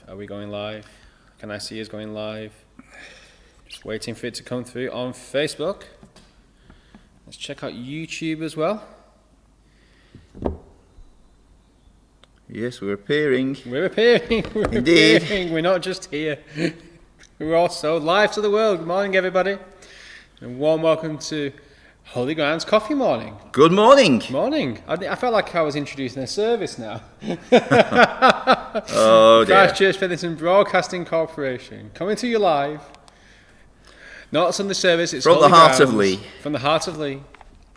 Are we going live? Can I see us going live? Just waiting for it to come through on Facebook. Let's check out YouTube as well. Yes, we're appearing. We're appearing. We're Indeed. appearing. We're not just here. We're also live to the world. Good morning, everybody. And warm welcome to Holy Ground's Coffee Morning. Good morning. Morning. I felt like I was introducing a service now. Oh dear. Christ Church Pennington Broadcasting Corporation coming to you live. Not Sunday service. It's From Holy the heart Grounds. of Lee. From the heart of Lee.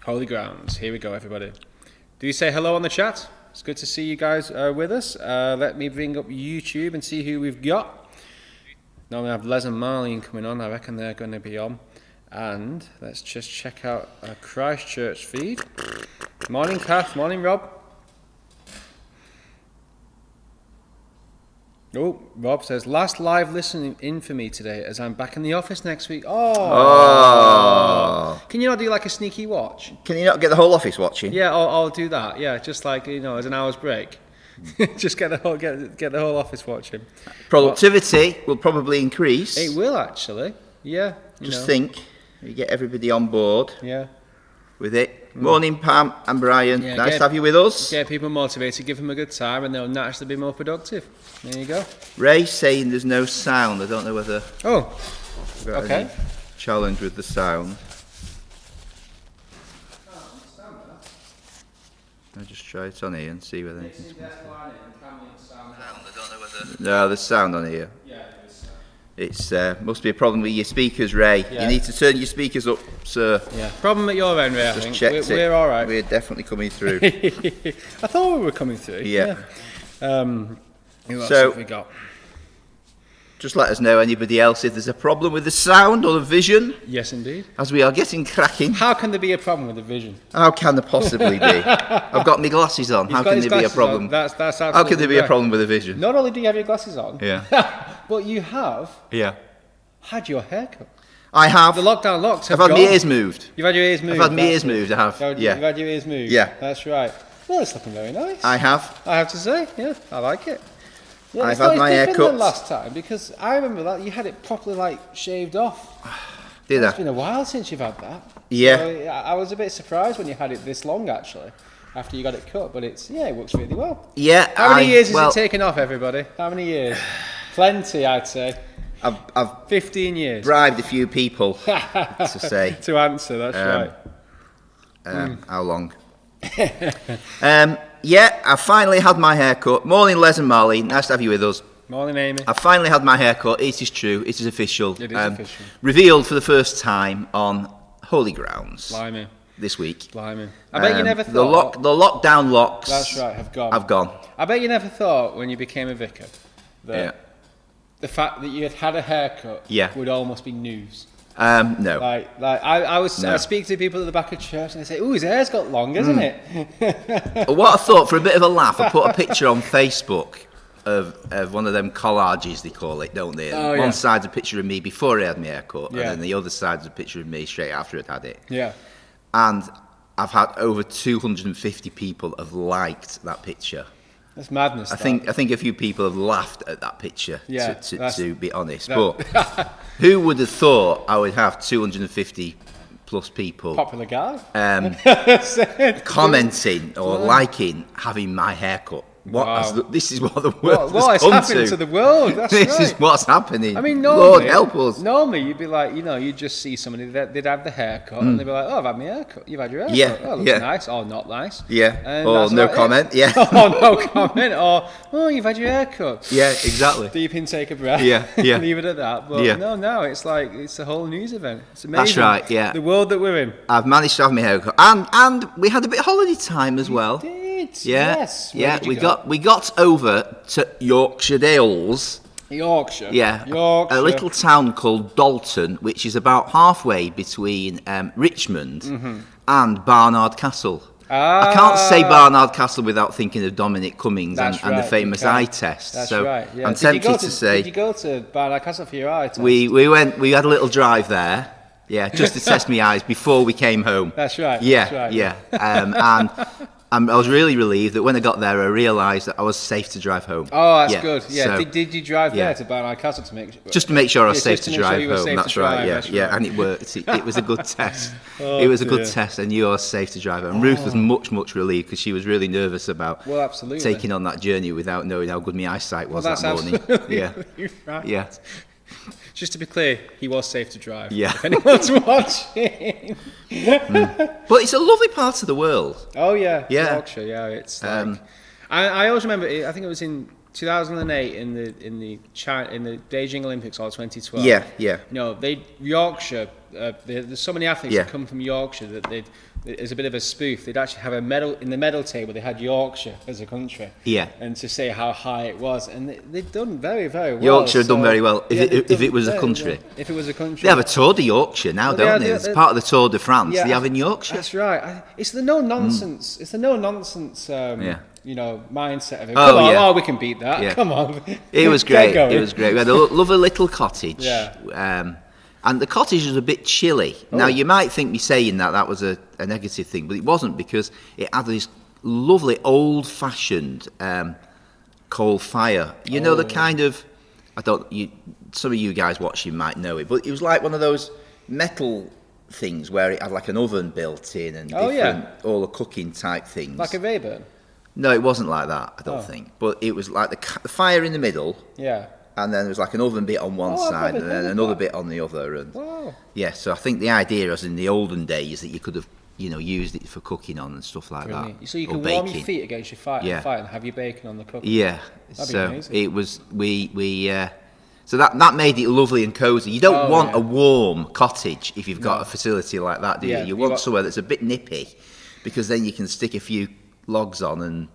Holy Grounds. Here we go, everybody. Do you say hello on the chat? It's good to see you guys with us. Let me bring up YouTube and see who we've got. Now we have Les and Marlene coming on. I reckon they're going to be on. And let's just check out our Christ Church feed. Morning, Kath. Morning, Rob. Oh, Rob says, last live listening in for me today as I'm back in the office next week. Oh. Can you not do like a sneaky watch? Can you not get the whole office watching? Yeah, I'll do that. Yeah, just like, as an hour's break. Just get the whole office watching. Productivity will probably increase. It will actually. Yeah. Just think, you get everybody on board with it. Morning, Pam and Brian. Yeah, nice to have you with us. Get people motivated, give them a good time, and they'll naturally be more productive. There you go. Ray's saying there's no sound. I don't know whether we've got any challenge with the sound. I'll just try it on here and see whether anything's No, there's sound on here. It's must be a problem with your speakers, Ray. Yeah. You need to turn your speakers up, sir. Yeah. Problem at your end, Ray. I think we're all right. We're definitely coming through. I thought we were coming through. Yeah. Who else have we got? Just let us know, anybody else, if there's a problem with the sound or the vision. Yes, indeed. As we are getting cracking. How can there be a problem with the vision? How can there possibly be? I've got my glasses on. How can there be a problem? That's absolutely How can there be right. a problem with the vision? Not only do you have your glasses on, but you have had your hair cut. I have. The lockdown locks have I've had gone. my ears moved. You've had your ears moved. I've had my ears moved, I have. You've had your ears moved. Yeah. That's right. Well, it's looking very nice. I have. I have to say, I like it. Yeah, I've had my hair cut than last time because I remember that you had it properly shaved off. Did I? It's been a while since you've had that. Yeah. So, I was a bit surprised when you had it this long actually, after you got it cut. But it works really well. Yeah. How many years is it taken off, everybody? How many years? Plenty, I'd say. I've 15 years. bribed a few people to say. To answer, that's right. How long? I finally had my hair cut. Morning, Les and Marley. Nice to have you with us. Morning, Amy. I finally had my hair cut. It is true. It is official. It is official. Revealed for the first time on Holy Grounds. Blimey. This week. Blimey. I bet you never thought... The lockdown locks... That's right, have gone. I bet you never thought when you became a vicar that the fact that you had had a haircut would almost be news. No. I speak to people at the back of church and they say, "Oh, his hair's got long, isn't it?" What I thought, for a bit of a laugh, I put a picture on Facebook of one of them collages, they call it, don't they? One side's a picture of me before I had my haircut, and then the other side's a picture of me straight after I'd had it. Yeah. And I've had over 250 people have liked that picture. That's madness. I think a few people have laughed at that picture, to be honest. But who would have thought I would have 250 plus people... Popular guy. ...commenting or liking having my haircut. This is what the world has come happened to the world. That's this is what's happening. I mean, Lord help us. Normally, you'd be like, you'd just see somebody that they'd have the haircut, and they'd be like, "Oh, I've had my haircut. You've had your haircut. Yeah, oh, it looks nice or not nice. Yeah. Or no comment. Yeah. Or no comment. Or you've had your haircut. Yeah, exactly. Deep intake of breath. Yeah. Leave it at that. But no, it's like it's a whole news event. It's amazing. That's right. Yeah. The world that we're in. I've managed to have my haircut, and we had a bit of holiday time as well. We did. Yeah. Yes. We got over to Yorkshire Dales. Yorkshire. Yeah. A little town called Dalton, which is about halfway between Richmond and Barnard Castle. I can't say Barnard Castle without thinking of Dominic Cummings and the famous eye test. That's so right. Yeah. I'm tempted to say. Did you go to Barnard Castle for your eye test? We had a little drive there. Yeah, just to test my eyes before we came home. That's right. Yeah, that's right. yeah. And I was really relieved that when I got there, I realised that I was safe to drive home. Oh, that's good. Yeah. So, did you drive there to Barnard Castle to make sure? Just to make sure I was safe to drive you were home. safe That's to right. drive, Yeah, and it worked. It was a good test. Oh, it was a dear. good test, and you are safe to drive home. Ruth was much relieved because she was really nervous about absolutely. taking on that journey without knowing how good my eyesight was that's that morning. absolutely right. Yeah. Just to be clear, he was safe to drive. Yeah. If anyone's watching. But it's a lovely part of the world. Oh yeah. Yeah. Yorkshire. Yeah. It's like. I always remember. I think it was in 2008 in the Beijing Olympics or 2012. Yeah. Yorkshire. There's so many athletes that come from Yorkshire that as a bit of a spoof, they'd actually have a medal in the medal table. They had Yorkshire as a country. Yeah. And to say how high it was, and they've done very well. Yorkshire have done very well. If it was a country. If it was a country. They have a Tour de Yorkshire now, don't they? It's part of the Tour de France. They have in Yorkshire. That's right. It's the no nonsense. It's the no nonsense. Mindset of it. Oh, Come on, yeah. we can beat that. Yeah. Come on. It was great. It was great. We had a lovely little cottage. Yeah. And the cottage was a bit chilly. Now, you might think me saying that was a negative thing, but it wasn't, because it had this lovely old-fashioned coal fire. You know, the kind of... some of you guys watching might know it, but it was like one of those metal things where it had like an oven built in and all the cooking type things. Like a Rayburn? No, it wasn't like that, I don't think. But it was like the fire in the middle. Yeah. And then there was like an oven bit on one side and then another bit on the other. And yeah, so I think the idea was in the olden days that you could have, used it for cooking on and stuff like that. So you can warm your feet against your fire and have your bacon on the cooker. Yeah. That'd be amazing. It was so that made it lovely and cosy. You don't want a warm cottage if you've got a facility like that, do you? You want somewhere that's a bit nippy, because then you can stick a few logs on and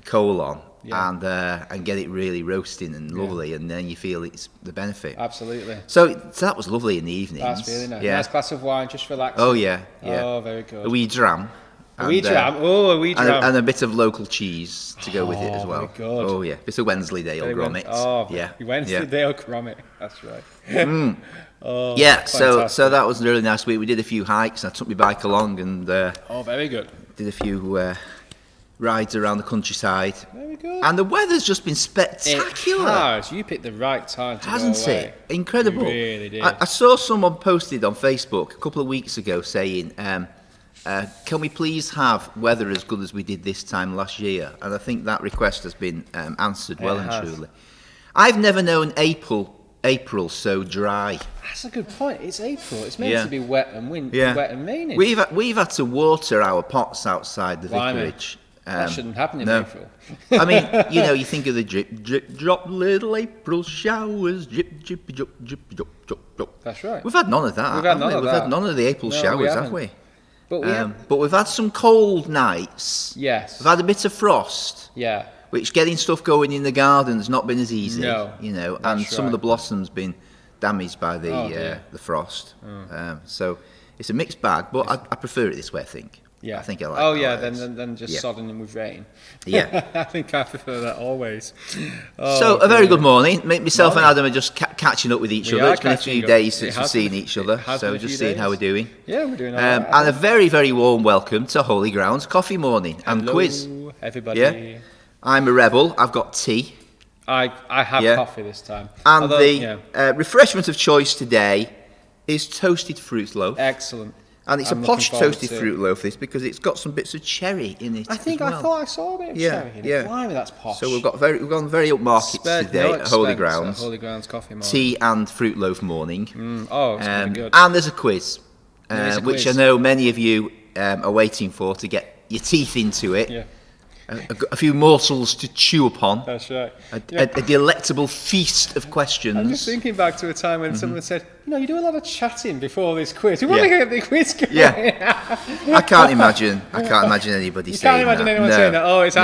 coal on. And get it really roasting and lovely, and then you feel it's the benefit. Absolutely. So that was lovely in the evenings. That's really nice. Yeah. Nice glass of wine, just relaxing. Oh yeah. Oh, very good. A wee dram. A wee dram. Oh, a wee dram. And a bit of local cheese to go with it as well. Very good. Oh yeah. It's a Wensleydale grommet. Wensleydale grommet. That's right. So that was a really nice week. We did a few hikes. I took my bike along and very good. did a few rides around the countryside. Very good. And the weather's just been spectacular. It has. You picked the right time to Hasn't go away. it? Incredible. You really did. I saw someone posted on Facebook a couple of weeks ago saying, can we please have weather as good as we did this time last year? And I think that request has been answered well and truly. I've never known April so dry. That's a good point. It's April. It's meant to be wet and wet and rainy. We've had to water our pots outside the vicarage. That shouldn't happen in April. I mean, you think of the drip, drip, drop, little April showers, drip, drip, drop, drip, drop, drop, drop. That's right. We've had none of that. We've had none of the April showers, have we? But we've had some cold nights. Yes. We've had a bit of frost. Yeah. Which getting stuff going in the garden's not been as easy. No. And some of the blossoms been damaged by the frost. So it's a mixed bag, but I prefer it this way, I think. Yeah. I think I like than just sodding in with rain. Yeah. I think I prefer that always. So, a very good morning. Myself and Adam are just catching up with each other. It's been a few days since we've seen each other, so just seeing how we're doing. Yeah, we're doing all right. And a very, very warm welcome to Holy Grounds Coffee Morning and Quiz. Hello, everybody. Yeah. I'm a rebel. I've got tea. I have coffee this time. And refreshment of choice today is toasted fruit loaf. Excellent. And it's a posh toasted fruit loaf, this, because it's got some bits of cherry in it. I thought I saw a bit of cherry in it. Yeah. Blimey, that's posh. So we've gone very upmarket today at Holy Grounds. Holy Grounds Coffee Morning. Tea and fruit loaf morning. It's really good. And there's a quiz, which I know many of you are waiting for to get your teeth into it. Yeah. A few morsels to chew upon. That's right. A delectable feast of questions. I'm just thinking back to a time when someone said, you do a lot of chatting before this quiz. We want to get the quiz going. Yeah. I can't imagine anybody saying that. You can't imagine anyone saying that. Oh, it's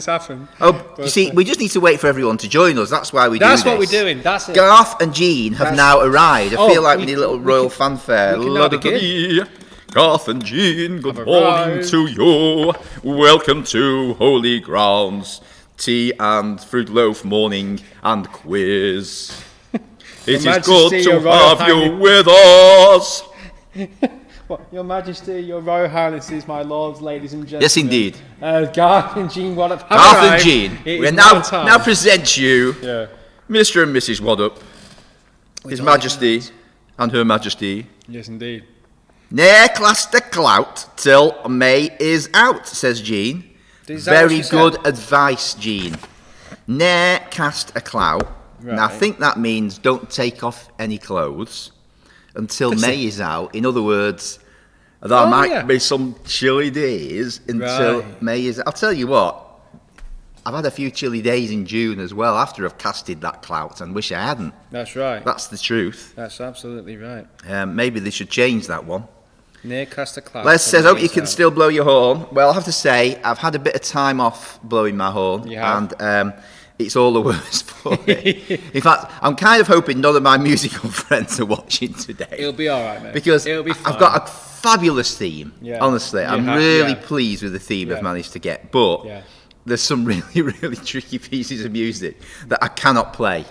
happened. Oh, you see, we just need to wait for everyone to join us. That's why we do this. That's what we're doing. That's it. Garth and Jean have now arrived. I feel like we need a little royal fanfare. We can now begin. Garth and Jean, good morning to you. Welcome to Holy Grounds, tea and fruit loaf morning and quiz. It is good to have you with us. What, Your Majesty, Your Royal Highnesses, my lords, ladies and gentlemen. Yes, indeed. Garth and Jean Waddup have Garth and arrived. Jean, It we is now present you Yeah. Mr. and Mrs. Waddup, His Majesty and Her Majesty. Yes, indeed. Ne'er class the clout till May is out, says Jean. Is that what Very she good said? advice, Jean. Ne'er cast a clout. And I Right. think that means don't take off any clothes until May is out. In other words, there might be some chilly days until Right. May is out. I'll tell you what, I've had a few chilly days in June as well after I've casted that clout and wish I hadn't. That's right. That's the truth. That's absolutely right. Maybe they should change that one. Near Caster Cloud. Les says, hope you can still blow your horn. Well, I have to say, I've had a bit of time off blowing my horn. You have? And it's all the worse for me. In fact, I'm kind of hoping none of my musical friends are watching today. It'll be all right, mate. Because It'll be fine. I've got a fabulous theme. Yeah. Honestly, I'm have, really yeah. pleased with the theme Yeah. I've managed to get. But Yeah. there's some really, really tricky pieces of music that I cannot play.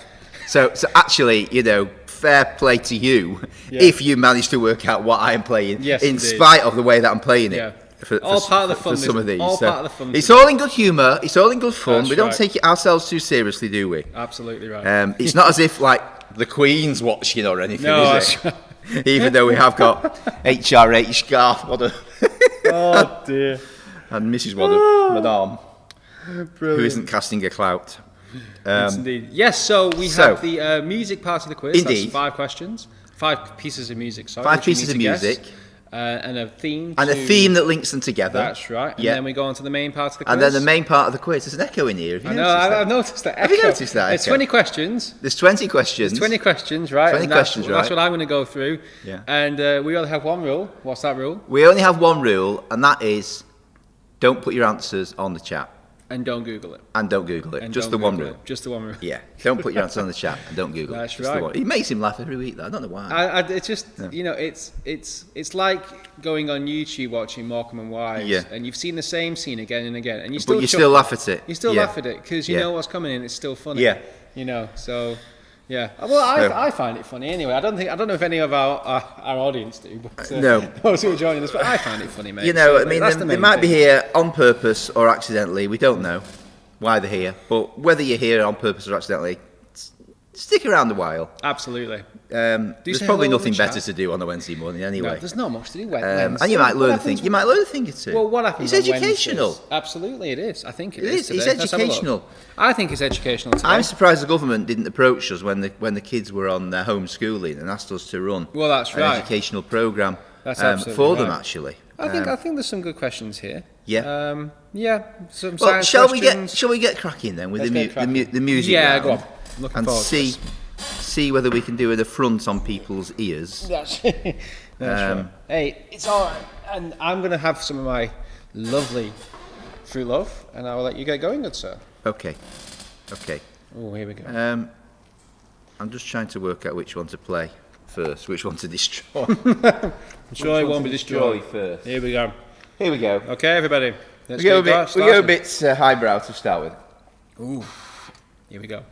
So actually, you know, fair play to you if you manage to work out what I am playing, Yes, in indeed. spite of the way that I'm playing it. Yeah. For Part of the fun, some of these. all So part of the fun. it's all in good humour. It's all in good fun. That's we don't right. take it ourselves too seriously, do we? Absolutely right. It's not as if like the Queen's watching or anything, No, is it? that's right. Even though we have got HRH Garth Waddup Oh dear. and Mrs. Waddup, Madame, who Brilliant. isn't casting a clout. Yes, indeed. Yes, so we so- have the music part of the quiz. Indeed. That's 5 questions. 5 pieces of music, sorry. 5 which you pieces need of to guess. music. And a theme. And a to- theme that links them together. That's right. And Yeah. then we go on to the main part of the quiz. And then the main part of the quiz. There's an echo in here. Have you I know, noticed that? I've noticed that. Have you echo. noticed that It's echo? 20 questions. There's 20 questions. 20 questions, right? 20 and that's, questions, That's right. what I'm going to go through. Yeah. And we only have one rule. What's that rule? We only have one rule, and that is don't put your answers on the chat. And don't Google it. And don't Google it. And Just don't the one Google rule. it. Just the one rule. Yeah. Don't put your answers on the chat and don't Google That's it. Just right. the one. It makes him laugh every week, though. I don't know why. It's just, you know, it's like going on YouTube watching Morecambe and Wise, Yeah. and you've seen the same scene again and again, and you still But you chuckle. still laugh at it. You still Yeah. laugh at it because you Yeah. know what's coming and it's still funny. Yeah. You know, so yeah. Well, I find it funny anyway. I don't know if any of our audience do, but No. those who are joining us, but I find it funny, mate. You know, So, I mean, that's they the main might be thing. here on purpose or accidentally. We don't know why they're here. But whether you're here on purpose or accidentally, stick around a while. Absolutely. There's say probably hello in nothing the better chat. to do on a Wednesday morning No, anyway. there's not much to do. And you might learn a thing. You might learn a thing or two. Well, what happens? It's on educational. Wednesdays? Absolutely, it is. I think It is. today. It's Let's have a look. educational. I think it's educational today. I'm surprised the government didn't approach us when the kids were on their homeschooling and asked us to run Well, that's an right. educational programme That's absolutely for them, right. actually. I think there's some good questions here. Yeah. Yeah. Some Well, science shall questions. we get cracking then with Let's get cracking. the music Yeah, round go on. Looking and forward to see whether we can do an affront on people's ears. That's right. Hey, it's all right. And I'm going to have some of my lovely fruit loaf, and I will let you get going, good sir. Okay. Oh, here we go. I'm just trying to work out which one to play first, which one to destroy. I'm sure it won't be destroyed. first. Here we go. Here we go. Okay, everybody. Let's We go get a bit highbrow to start with. Ooh. Here we go.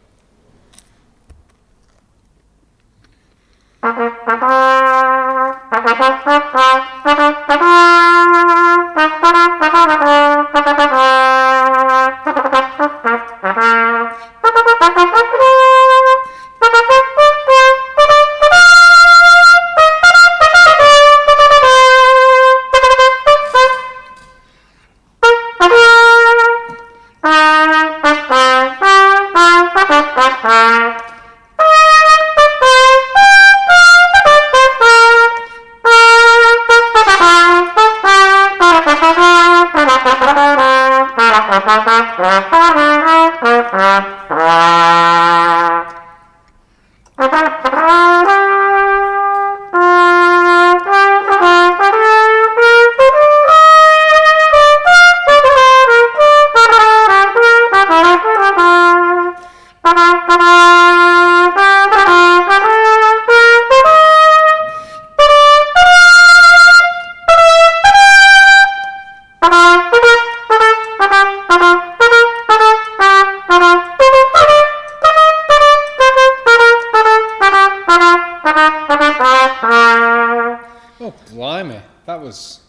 Oh, blimey. That was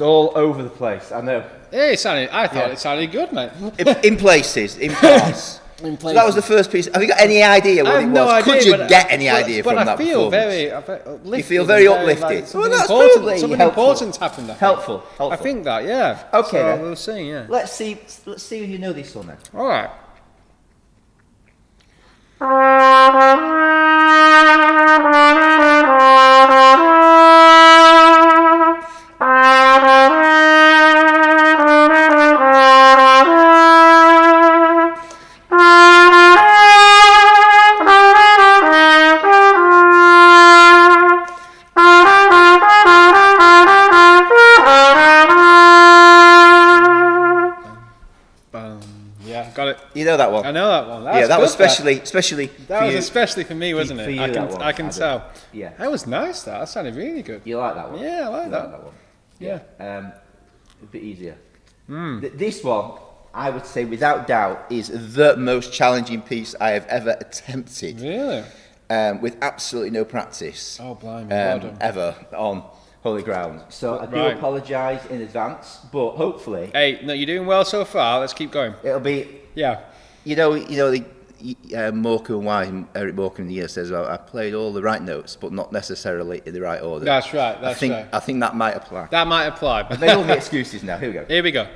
all over the place. I know. Yeah, I thought it sounded good, mate. In places, in parts. So that was the first piece. Have you got any idea what it was? No idea, Could you get any idea from that performance? You feel very uplifted. Something important happened. Helpful. I think that, yeah. Okay, so then. We'll see, yeah. Let's see if you know this one then. All right. Got it. You know that one? I know that one. That was especially. That was especially for me, wasn't it? For you, I can tell. Yeah. That was nice. That sounded really good. You like that one? Yeah, I like that one. Yeah. A bit easier. This one, I would say, without doubt, is the most challenging piece I have ever attempted. Really? With absolutely no practice. Oh, blimey! Well done. Ever on holy ground. So I do apologise in advance, but hopefully. Hey, no, you're doing well so far. Let's keep going. It'll be. Yeah. You know, Morecambe and Wise, Eric Morecambe in the year says, well, I played all the right notes, but not necessarily in the right order. That's right. I think that might apply. That might apply. But they all the excuses now. Here we go. Here we go.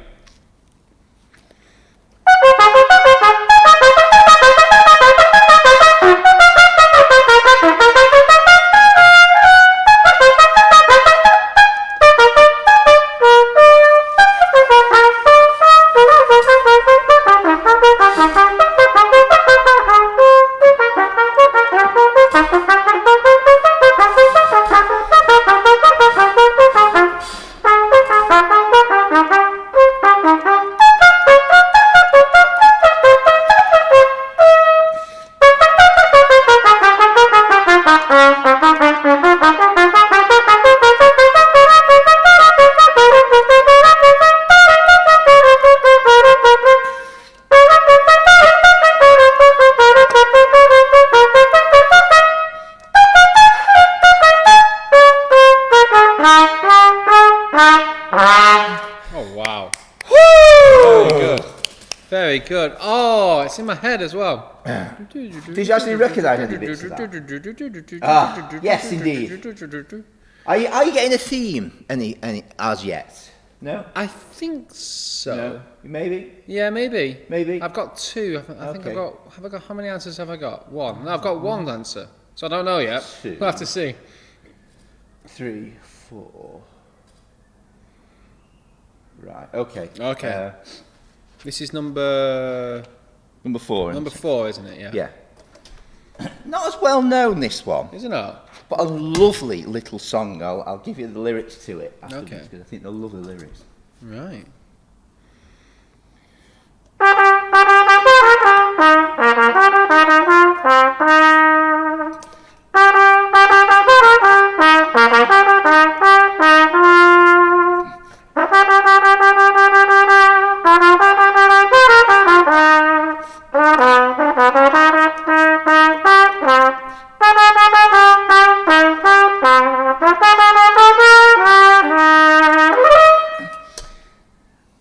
Very good. Oh, it's in my head as well. Did you actually recognise any bits of that? Yes, indeed. Are you getting a theme any as yet? No? I think so. No? Maybe? Yeah, maybe. Maybe? I've got two. I think have I got, how many answers have I got? One. No, I've got one answer. So I don't know yet. Two. We'll have to see. 3, 4. Right, okay. Okay. This is number 4. Number 4, isn't it? Yeah. Yeah. Not as well known, this one. Isn't it? But a lovely little song. I'll give you the lyrics to it afterwards, because I think they're lovely lyrics. Right.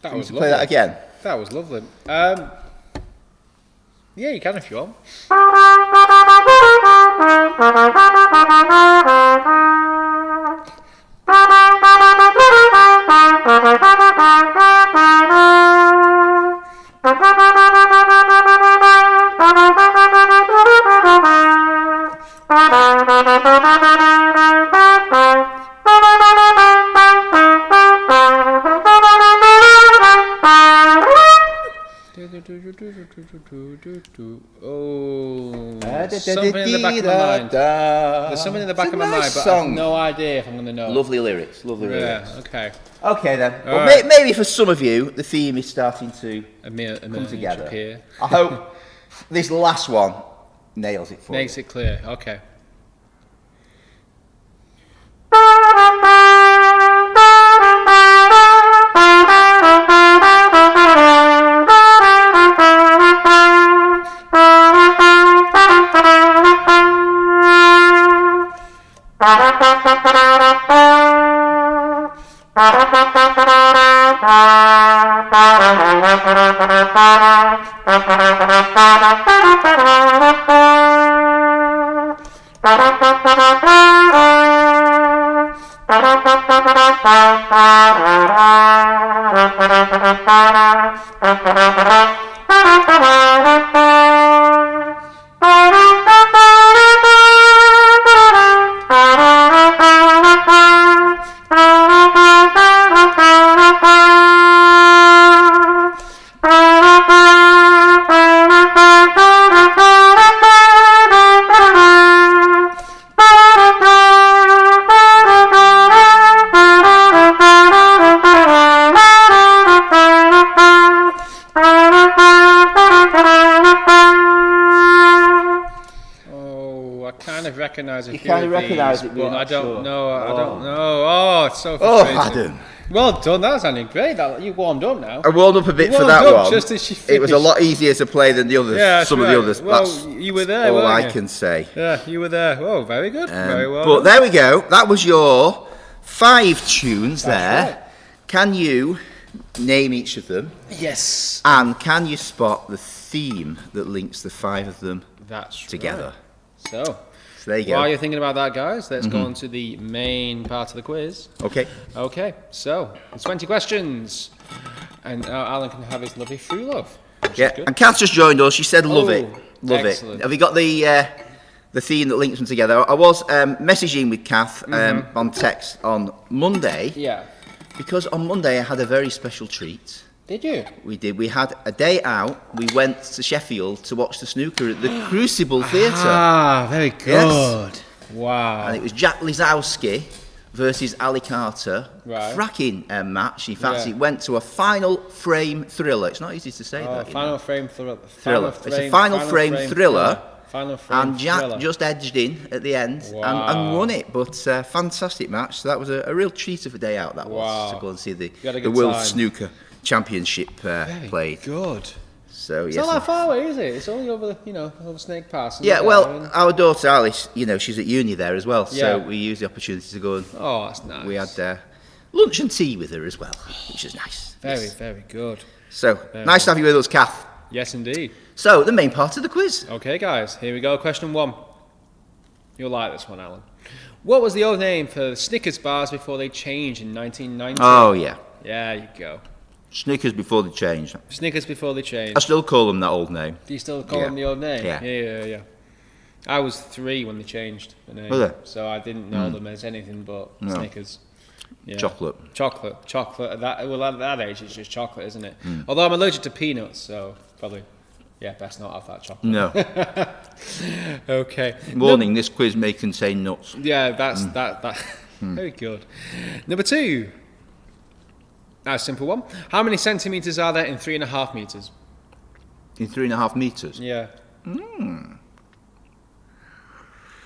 That was lovely. Play that again. That was lovely. Yeah, you can if you want. Oh, something in the back of my mind. There's something in the back of my mind, but I have no idea if I'm going to know. Lovely lyrics, lovely lyrics. Yeah, okay. Okay then. Well, right. Maybe for some of you, the theme is starting to come together. Here. I hope this last one nails it for you. Makes it clear. Okay. Recognise you kind of recognise it, but I don't know. I don't know. Oh, it's so frustrating. Oh, Adam. Well done. That was sounding great. You warmed up now. I warmed up a bit for that one. Just as she finished. It was a lot easier to play than the others. Yeah, some right. of the others. Well, that's you were there. All I you? can say. Yeah, you were there. Oh, very good. Very well. But done. there we go. That was your 5 tunes there. Right. Can you name each of them? Yes. And can you spot the theme that links the 5 of them together? Right. So there you go. While you're thinking about that, guys, let's go on to the main part of the quiz. Okay. Okay, so it's 20 questions. And Alan can have his lovely free love. Yeah, and Kath just joined us. She said love it. Love excellent. it. Have you got the theme that links them together? I was messaging with Kath on text on Monday. Yeah. Because on Monday I had a very special treat. Did you? We did. We had a day out. We went to Sheffield to watch the snooker at the Crucible Theatre. Ah, very good. Yes. Wow. And it was Jack Lisowski versus Ali Carter. Right. Cracking match. In fact, it went to a final frame thriller. It's not easy to say that. Final frame thriller. It's a final frame thriller. Final frame and Jack thriller. Just edged in at the end and won it. But fantastic match. So that was a real treat of a day out. That was to go and see the World Snooker Championship played. Good. So it's not that far away, is it? It's only over over Snake Pass. Yeah, well, our daughter Alice, she's at uni there as well, so we used the opportunity to go and. Oh, that's nice. We had lunch and tea with her as well, which is nice. Very good. So nice to have you with us, Kath. Yes, indeed. So the main part of the quiz. Okay, guys, here we go. Question 1. You'll like this one, Alan. What was the old name for Snickers bars before they changed in 1990? Oh yeah. Yeah, you go. Snickers before they changed. Snickers before they changed. I still call them that old name. Do you still call them the old name? Yeah. Yeah. I was 3 when they changed the name. Was it? So I didn't know them as anything but Snickers. Yeah. Chocolate. At that age, it's just chocolate, isn't it? Although I'm allergic to peanuts, so probably, best not have that chocolate. No. Okay. Warning: this quiz may contain nuts. Yeah, that's that. Very good. Number 2. That's a simple one. How many centimetres are there in 3.5 metres? In 3.5 metres? Yeah.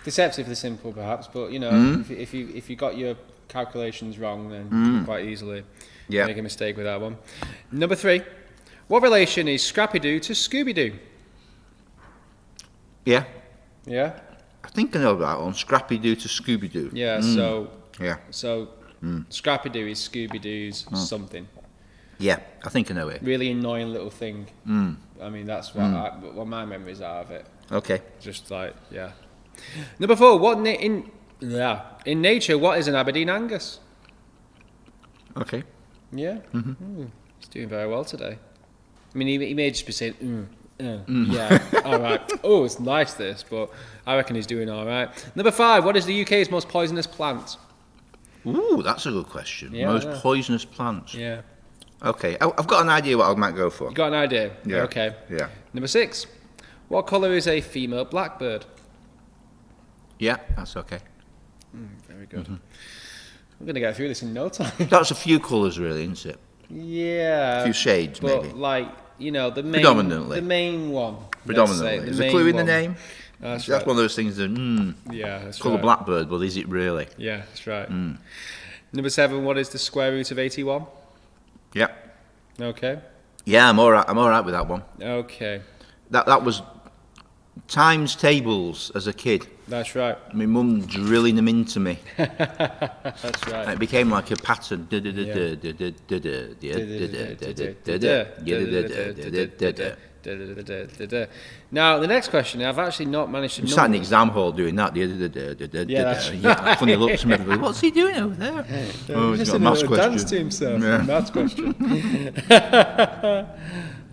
Deceptively simple, perhaps, but if you got your calculations wrong, then you can quite easily make a mistake with that one. Number 3. What relation is Scrappy-Doo to Scooby-Doo? Yeah. Yeah? I think I know that one. Scrappy-Doo to Scooby-Doo. Yeah, so Scrappy-Doo is Scooby-Doo's something. Yeah, I think I know it. Really annoying little thing. I mean, that's what my memories are of it. Okay. Just like, Number 4. In nature, what is an Aberdeen Angus? Okay. Yeah. He's doing very well today. I mean, he may just be saying, yeah, all right. Oh, it's nice this, but I reckon he's doing all right. Number 5. What is the UK's most poisonous plant? Ooh, that's a good question. Yeah, most poisonous plants. Yeah. Okay, I've got an idea what I might go for. You got an idea? Yeah. Okay. Yeah. Number 6. What colour is a female blackbird? Yeah, that's okay. Very good. I'm going to get through this in no time. That's a few colours, really, isn't it? Yeah. A few shades, but maybe. The main, predominantly. The main one. Predominantly. There's a clue in the name. That's right. One of those things that, that's colour right. blackbird, but is it really? Yeah, that's right. Number 7, what is the square root of 81? Yeah. Okay. Yeah, I'm all right with that one. Okay. That was times tables as a kid. That's right. My mum drilling them into me. That's right. And it became like a pattern. Now, the next question, I've actually not managed to. I'm sat in the exam hall doing that. That's Funny looks from everybody. What's he doing over there? Oh, he's just in a little dance to himself. Yeah. Maths question.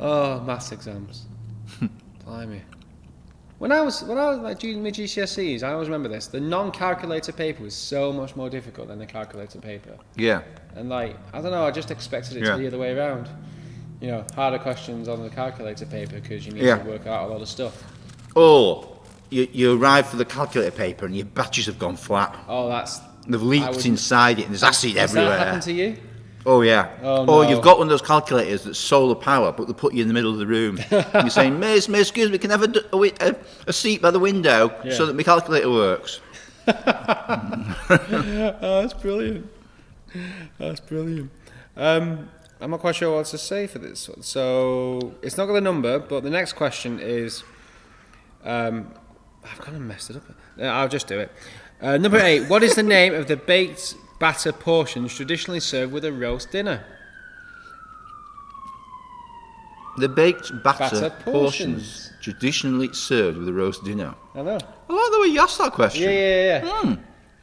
Oh, maths exams. Blimey. When I was like doing my GCSEs, I always remember this. The non-calculator paper was so much more difficult than the calculator paper. Yeah. And like, I don't know, I just expected it to be the other way around. You know, harder questions on the calculator paper because you need to work out a lot of stuff. Or you arrive for the calculator paper and your batteries have gone flat. Oh, that's... They've leaked inside it and there's acid everywhere. Has that happened to you? Oh, yeah. Oh, no. Or you've got one of those calculators that's solar power, but they put you in the middle of the room. You're saying, Miss, excuse me, can I have a seat by the window so that my calculator works? Oh, that's brilliant. That's brilliant. I'm not quite sure what to say for this one. So, it's not got a number, but the next question is... I've kind of messed it up. I'll just do it. Number 8. What is the name of the baked batter portions traditionally served with a roast dinner? The baked batter portions traditionally served with a roast dinner. I know. I like the way you asked that question. Yeah.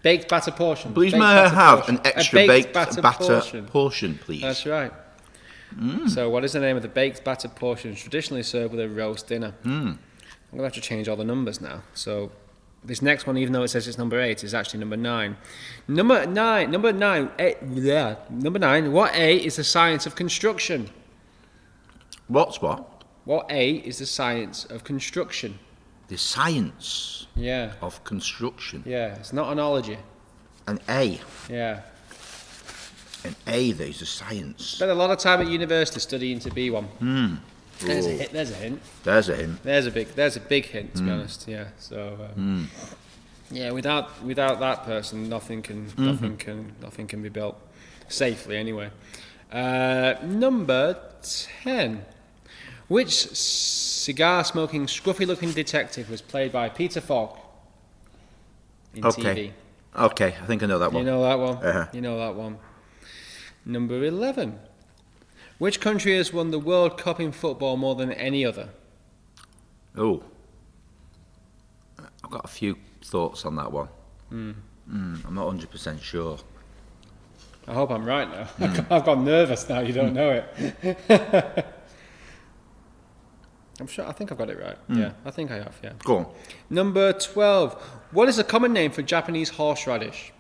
Baked batter portions. Please baked may I have portion. an extra baked batter portion, please? That's right. So what is the name of the baked batter portions traditionally served with a roast dinner? I'm going to have to change all the numbers now. So this next one, even though it says it's number 8, is actually number 9. Number 9. What A is the science of construction? What's what? What A is the science of construction? The science of construction. Yeah, it's not anology. An A. Yeah. An A, there's a science. Spent a lot of time at university studying to be one. There's a hint. There's a hint. There's a big hint, to be honest. Yeah. So yeah, without that person, nothing can be built safely. Anyway, number 10. Which cigar-smoking, scruffy-looking detective was played by Peter Falk in TV? Okay, I think I know that one. You know that one? You know that one. Number 11. Which country has won the World Cup in football more than any other? Oh. I've got a few thoughts on that one. I'm not 100% sure. I hope I'm right now. I've got nervous now, you don't know it. I'm sure, I think I've got it right. Yeah, I think I have, yeah. Go on. Number 12. What is a common name for Japanese horseradish?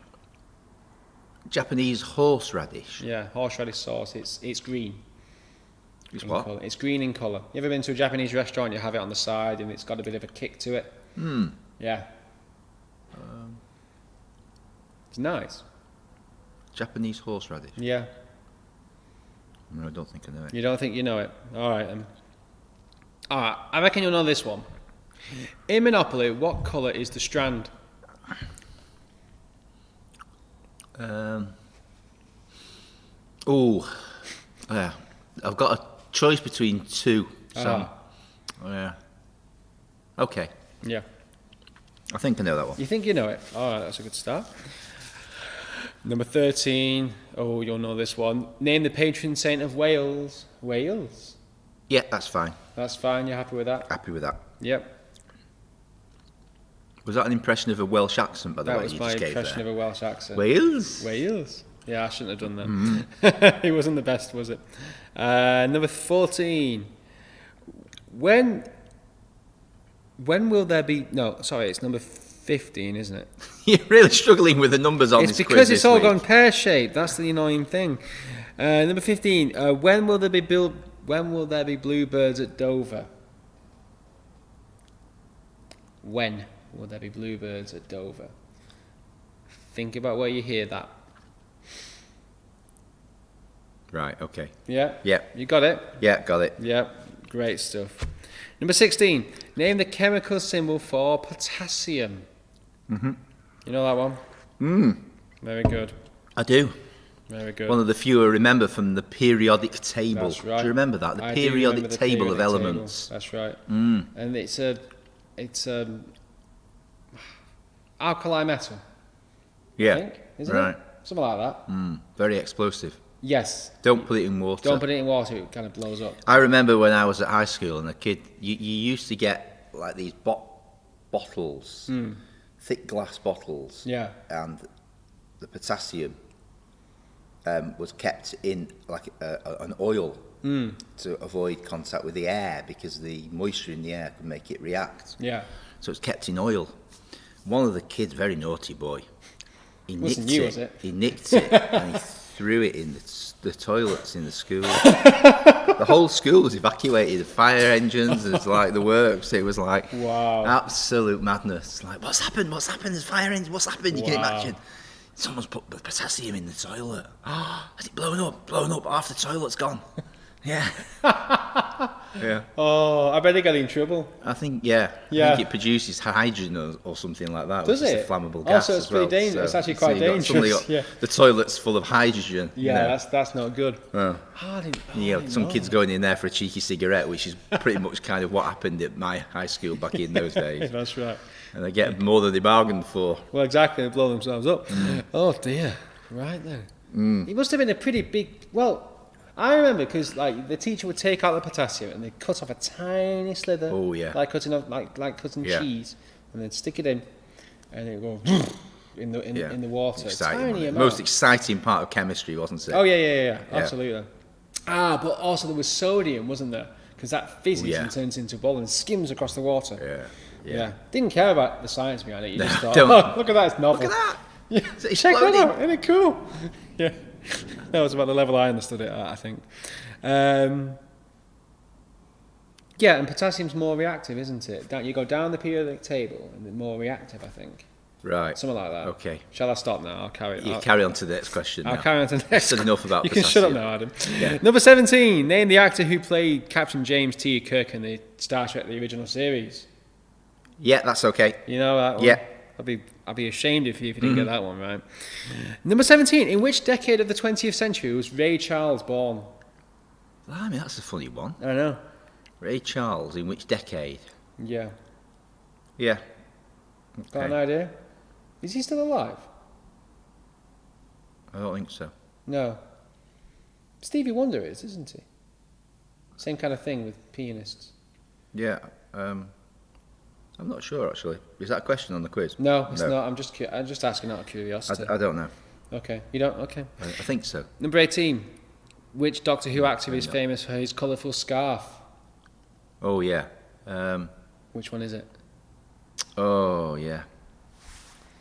Japanese horseradish? Yeah, horseradish sauce. It's green. It's what? Colour. It's green in colour. You ever been to a Japanese restaurant, you have it on the side and it's got a bit of a kick to it? Yeah. It's nice. Japanese horseradish? Yeah. No, I don't think I know it. You don't think you know it? Alright then. Alright, I reckon you'll know this one. In Monopoly, what colour is the strand? Yeah. I've got a choice between two. So, yeah. Okay. Yeah. I think I know that one. You think you know it? Alright, that's a good start. Number 13. Oh, you'll know this one. Name the patron saint of Wales. Wales? Yeah, that's fine. That's fine, you're happy with that? Happy with that. Yep. Was that an impression of a Welsh accent, by the way? That was my impression of a Welsh accent. Wales? Wales. Yeah, I shouldn't have done that. It wasn't the best, was it? Number 14. When will there be... No, sorry, it's number 15, isn't it? You're really struggling with the numbers on this quiz. It's because it's all gone pear-shaped. That's the annoying thing. Number 15. When will there be bluebirds at Dover? When will there be bluebirds at Dover? Think about where you hear that. Right, okay. Yeah? Yeah. You got it? Yeah, got it. Yeah, great stuff. Number 16. Name the chemical symbol for potassium. You know that one? Very good. I do. Very good. One of the few I remember from the periodic table. That's right. Do you remember that? The periodic table of elements. That's right. And it's a it's alkali metal. Yeah. I think, isn't Right. it? Something like that. Very explosive. Yes. Don't put it in water. Don't put it in water; it kind of blows up. I remember when I was at high school and a kid, you used to get like these bottles, thick glass bottles. Yeah. And the potassium was kept in like an oil to avoid contact with the air because the moisture in the air could make it react. Yeah. So it's kept in oil. One of the kids, very naughty boy, he Wasn't nicked you, it. was it? He nicked it and he threw it in the toilets in the school. The whole school was evacuated. The fire engines, it's like the works. It was like absolute madness. Like, what's happened? What's happened? There's fire engines. What's happened? You can imagine. Someone's put potassium in the toilet. Has it blown up? Blown up. Half the toilet's gone. Yeah. Yeah. Oh, I bet he got in trouble. I think, I think it produces hydrogen or something like that. Does which it? is a flammable gas. So it's pretty dangerous. It's actually quite dangerous. The toilet's full of hydrogen. Yeah, that's not good. Oh. Some kids going in there for a cheeky cigarette, which is pretty much kind of what happened at my high school back in those days. That's right. And they get more than they bargained for. Well, exactly. They blow themselves up. Oh dear. Right then. It must have been a pretty big. Well, I remember because like the teacher would take out the potassium and they'd cut off a tiny slither. Oh yeah. Like cutting off like cutting cheese, and then stick it in, and it would go in the water. Tiny amount. Most exciting part of chemistry, wasn't it? Oh yeah. Absolutely. But also there was sodium, wasn't there? Because that fizzes and turns into a ball and skims across the water. Yeah. Didn't care about the science behind it. You just thought, look at that, it's novel. Look at that. Yeah. Check that out, isn't it cool? Yeah. That was about the level I understood it at, I think. And potassium's more reactive, isn't it? You go down the periodic table and it's more reactive, I think. Right. Something like that. Okay. Shall I stop now? I'll carry it. You carry on to the next question. I'll carry on to the next. That's enough about potassium. You can shut up now, Adam. Yeah. Number 17. Name the actor who played Captain James T. Kirk in the Star Trek, the original series. Yeah, that's okay. You know that one? Yeah. I'd be ashamed if you didn't get that one right. Number 17. In which decade of the 20th century was Ray Charles born? I mean, that's a funny one. I know. Ray Charles, in which decade? Yeah. Yeah. Got an idea? Is he still alive? I don't think so. No. Stevie Wonder is, isn't he? Same kind of thing with pianists. Yeah. I'm not sure, actually. Is that a question on the quiz? No, it's not. I'm just asking out of curiosity. I don't know. Okay. You don't? Okay. I think so. Number 18. Which Doctor Who actor is famous for his colourful scarf? Oh, yeah. Which one is it? Oh, yeah.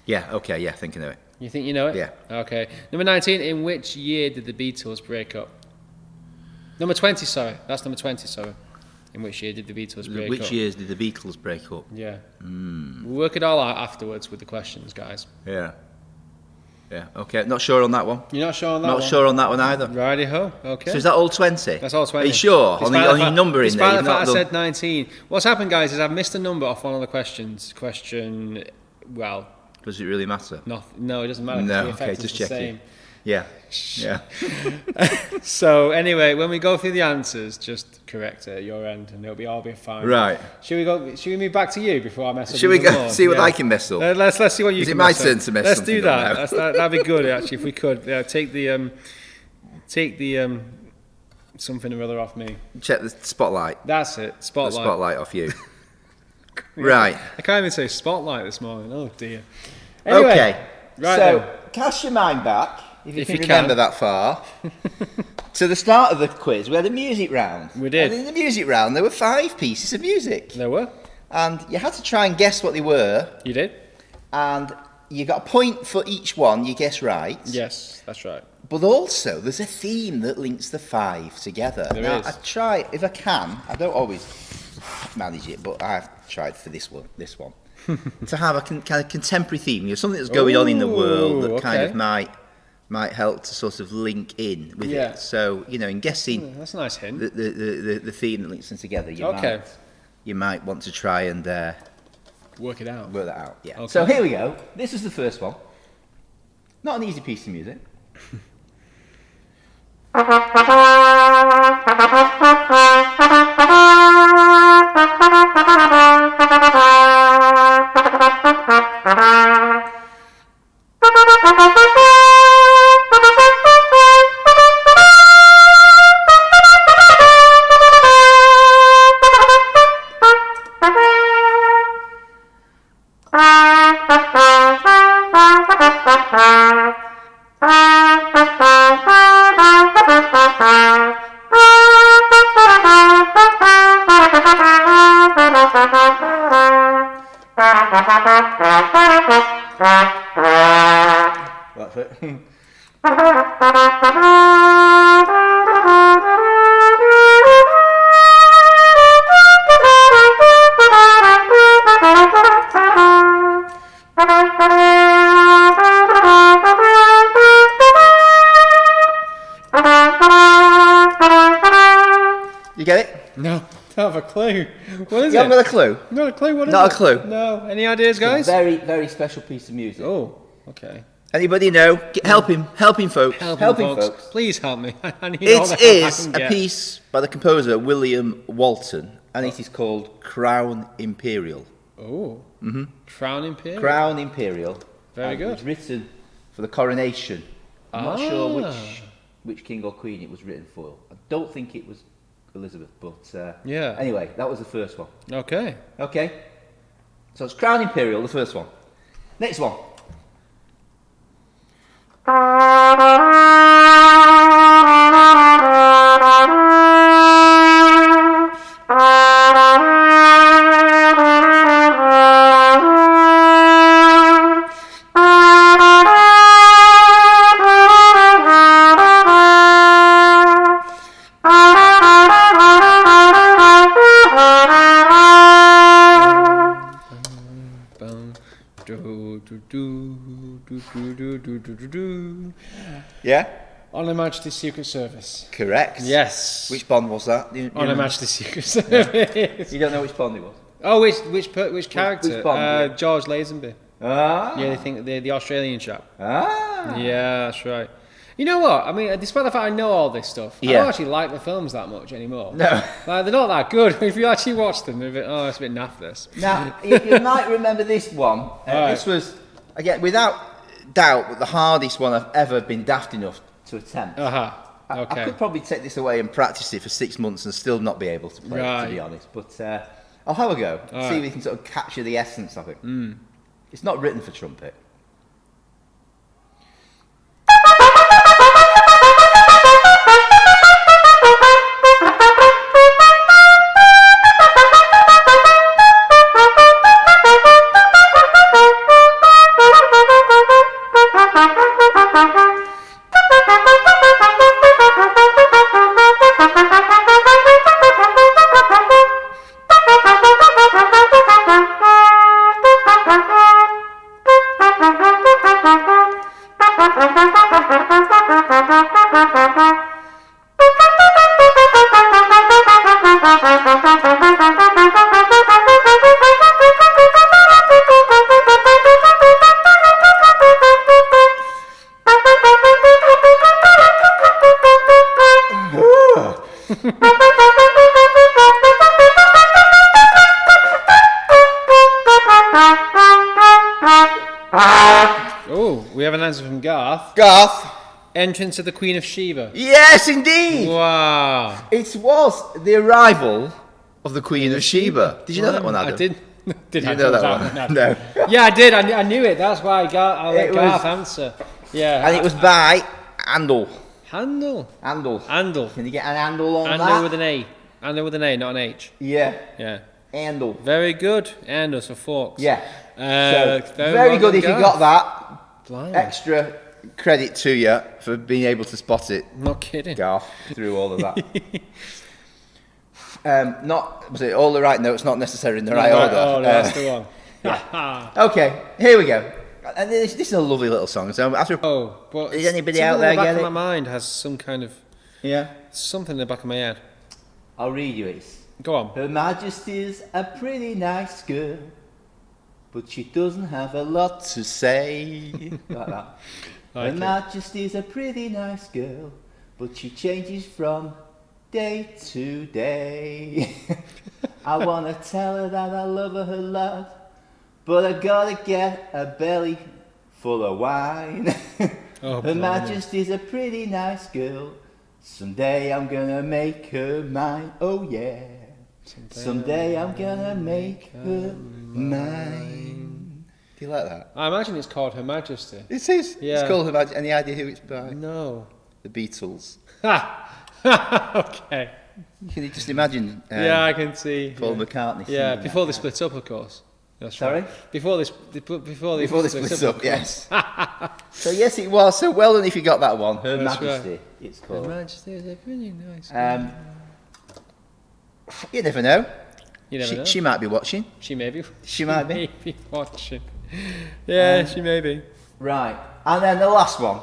Yeah, okay, yeah, thinking of it. You think you know it? Yeah. Okay. Number 19. In which year did the Beatles break up? Number 20, sorry. That's number 20, sorry. In which year did the Beatles break up? Which years did the Beatles break up? Yeah. We'll work it all out afterwards with the questions, guys. Yeah. Yeah, okay. Not sure on that one. You're not sure on that one? Not sure on that one either. Righty-ho. Okay. So is that all 20? That's all 20. Are you sure? On your number in there? Despite the fact I said 19. What's happened, guys, is I've missed a number off one of the questions. Well... Does it really matter? No, it doesn't matter. No, okay, just checking. Yeah. So anyway, when we go through the answers, just correct it at your end, and it'll all be fine. Right. Should we move back to you before I mess up? Should we go see what I can mess up? Let's see what you Is can it my mess up. turn to mess Let's something do that. up now? That'd be good actually if we could. Take the something or other off me. Check the spotlight. That's it. Spotlight. The spotlight off you. Right. I can't even say spotlight this morning. Oh dear. Anyway, okay. Right so then. cast your mind back, if you can can. remember that far, to the start of the quiz. We had a music round. We did. And in the music round, there were 5 pieces of music. There were. And you had to try and guess what they were. You did. And you got a point for each one you guess right. Yes, that's right. But also, there's a theme that links the 5 together. There is. I try, if I can, I don't always manage it, but I've tried for this one, to have a kind of contemporary theme, something that's going on in the world that kind of might help to sort of link in with it. So, in guessing that's a nice hint. the theme that links them together, you might want to try and work it out. Work that out, yeah. Okay. So here we go. This is the first one. Not an easy piece of music. That's it. You get it? No, don't have a clue. What is You it? haven't got a clue? Not a clue. What is Not it? a clue. No. Any ideas, guys? It's a very, very special piece of music. Oh, okay. Anybody know? Help him, folks. Help him, folks. Please help me. I need all the It help I is can a get. piece by the composer William Walton, and it is called Crown Imperial. Oh. Mm-hmm. Crown Imperial. Crown Imperial. Very and good. It was written for the coronation. I'm not sure Ah. which king or queen it was written for. I don't think it was Elizabeth, but Yeah. Anyway, that was the first one. Okay. Okay. So it's Crown Imperial, the first one. Next one. Yeah? On Her Majesty's Secret Service. Correct. Yes. Which Bond was that? Do you On Her remember? Majesty's Secret Service. You don't know which Bond it was? Oh, which character? which Bond, yeah. George Lazenby. Ah. Yeah, they think the Australian chap. Ah. Yeah, that's right. You know what? I mean, despite the fact I know all this stuff, I Yeah. don't actually like the films that much anymore. No. Like, they're not that good. If you actually watch them, they're a bit, it's a bit naff, this. Now, you might remember this one. Right. This was, again, without doubt, the hardest one I've ever been daft enough to attempt. Uh-huh. I Okay. could probably take this away and practice it for 6 months and still not be able to play it, Right. to be honest. But I'll have a go. All See right. if we can sort of capture the essence of it. It's not written for trumpet. Oh, we have an answer from Garth. Garth. Entrance of the Queen of Sheba. Yes, indeed. Wow. It was the arrival of the Queen of Sheba. Did you know that one, Adam? I did. Did I you know that one? No. Yeah, I did. I knew it. That's why I let It Garth was- answer. Yeah. And it was by Handel. Handel. Handel. Can you get an Handel on Handel that? with an A. Handel with an A, not an H. Yeah. Yeah. Handel. Very good. Handels for forks. Yeah. So, very very well good done, if you Garth. got that. Blimey. Extra credit to you for being able to spot it, Not kidding. Garth, through all of that. Was it all the right notes, not necessarily in the right order? Oh, no, that's the one. Okay, here we go. And this is a lovely little song. So after, But Is anybody something out there in the back get of it? my mind has some kind of yeah, something in the back of my head. I'll read you it. Go on. Her Majesty's a pretty nice girl, but she doesn't have a lot to say. Like that. Her Okay. Majesty's a pretty nice girl, but she changes from day to day. I wanna tell her that I love her a lot, but I gotta get a belly full of wine. Oh, Her blimey. Majesty's a pretty nice girl. Someday I'm gonna make her mine. Oh yeah. Someday I'm gonna make her mine. Do you like that? I imagine it's called Her Majesty. It is. Yeah. It's called Her Majesty. Any idea who it's by? No. The Beatles. Okay. Can you just imagine? Yeah, I can see. Paul yeah. McCartney. Yeah, singing before that? they split up, of course. That's Sorry? right. Before this splits up, yes. So yes, it was. So well done if you got that one. Her That's Majesty, right. it's called. Her Majesty is a pretty nice. You never know. You never know. She might be watching. She may be. She might be. Watching. Yeah, she may be. Right, and then the last one.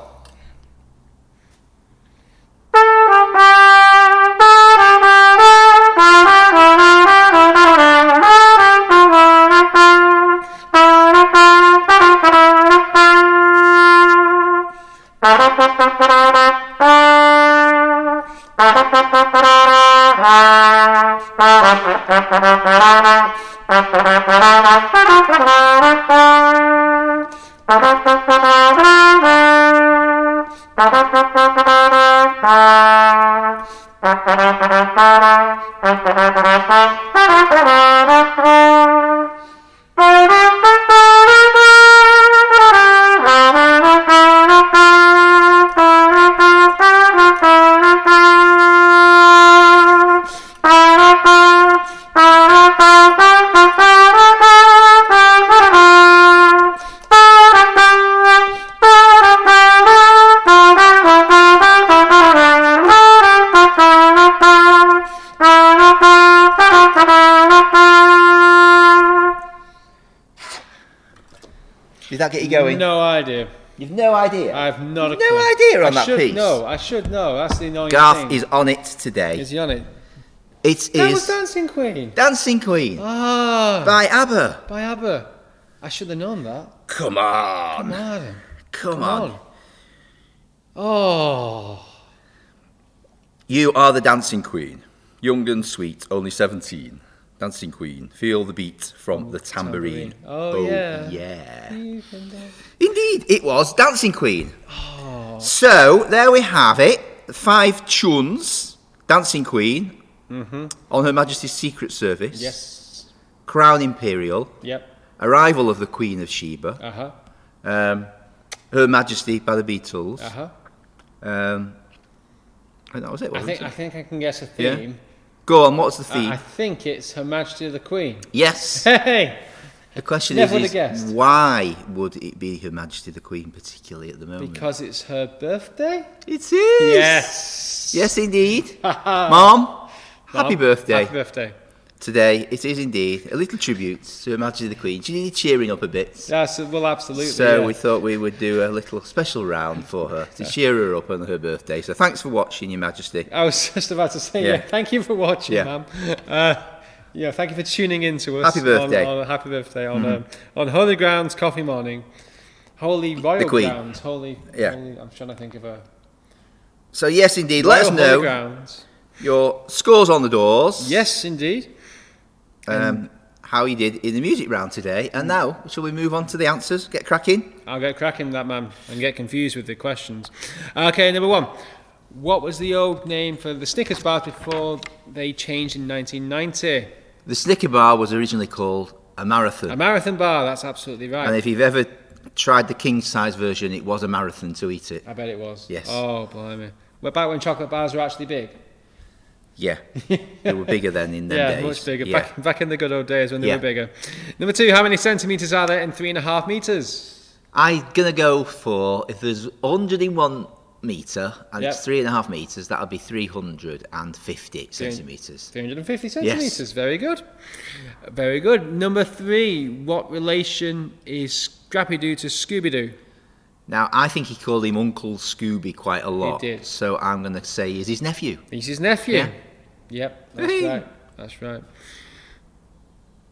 Did that get you going? No idea. You've no idea? I've not a no clue. idea on that piece? No, I should know. That's the annoying Garth thing. is on it today. Is he on it? It That is was Dancing Queen. Dancing Queen Ah. by ABBA. By ABBA. I should have known that. Come on. Come on. Come on. Oh. You are the Dancing Queen. Young and sweet, only 17. Dancing Queen. Feel the beat from the tambourine. Oh, yeah. Yeah. Even though- Indeed, it was Dancing Queen. Oh. So, there we have it. 5 tunes. Dancing Queen. On Her Majesty's Secret Service. Yes. Crown Imperial. Yep. Arrival of the Queen of Sheba. Uh-huh. Her Majesty by the Beatles. Uh-huh. And that was it, I wasn't it? think I can guess a Yeah. theme. Go on, what's the theme? I think it's Her Majesty the Queen. Yes. Hey! The question Never is would've guessed. why would it be Her Majesty the Queen particularly at the moment? Because it's her birthday? it is. Yes. Yes, indeed. Mom, happy birthday. Happy birthday. Today, it is indeed a little tribute to Her Majesty the Queen. She needed cheering up a bit. Yes, well, absolutely. So yeah. we thought we would do a little special round for her to cheer her up on her birthday. So thanks for watching, Your Majesty. I was just about to say, Yeah. thank you for watching, Yeah. ma'am. Thank you for tuning in to us. Happy birthday. Happy birthday on Holy Grounds Coffee Morning. Holy Royal Queen. Grounds. Holy, I'm trying to think of a... So yes, indeed, let us Royal know Holy Grounds. your scores on the doors. Yes, indeed. How you did in the music round today. And now, shall we move on to the answers? Get cracking? I'll get cracking that, man, and get confused with the questions. Okay, number 1. What was the old name for the Snickers bars before they changed in 1990? The Snicker bar was originally called a marathon. A marathon bar, that's absolutely right. And if you've ever tried the king size version, it was a marathon to eat it. I bet it was. Yes. Oh, blimey. Well, back when chocolate bars were actually big. Yeah. They were bigger then in them Yeah, days. much bigger. Yeah. Back in the good old days when they Yeah. were bigger. Number 2, how many centimetres are there in 3.5 metres? I'm going to go for, if there's 101 metre and Yep. it's 3.5 metres, that'll be 350 centimetres. 350 centimetres. Very good. Very good. Number 3, what relation is Scrappy-Doo to Scooby-Doo? Now, I think he called him Uncle Scooby quite a lot. He did. So I'm going to say he's his nephew. He's his nephew. Yeah. Yep, that's right. That's right.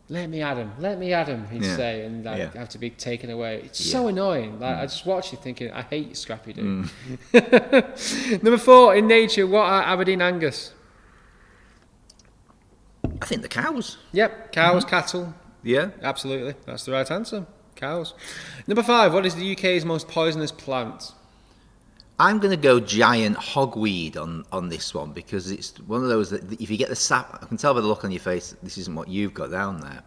Let me at him, he'd Yeah. say, and I'd Yeah. have to be taken away. It's so annoying. Like, I just watch it thinking, I hate Scrappy-Doo. Number 4, in nature, what are Aberdeen Angus? I think the cows. Yep, cows, cattle. Yeah. Absolutely, that's the right answer. Cows. Number 5, what is the UK's most poisonous plant? I'm going to go giant hogweed on this one because it's one of those that if you get the sap, I can tell by the look on your face that this isn't what you've got down there.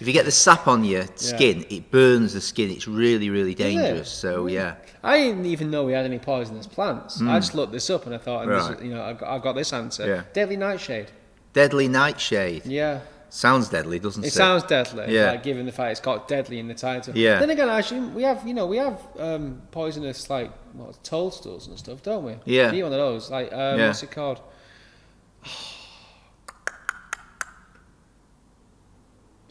If you get the sap on your skin, it burns the skin. It's really, really dangerous. So, yeah. I didn't even know we had any poisonous plants. I just looked this up and I thought, and Right. I got this answer. Yeah. Deadly nightshade. Deadly nightshade. Yeah. Sounds deadly, doesn't it? It sounds deadly, Yeah. like, given the fact it's got deadly in the title. Yeah. Then again, actually, we have poisonous, like, toadstools and stuff, don't we? Yeah. We eat one of those. Like, Yeah. what's it called?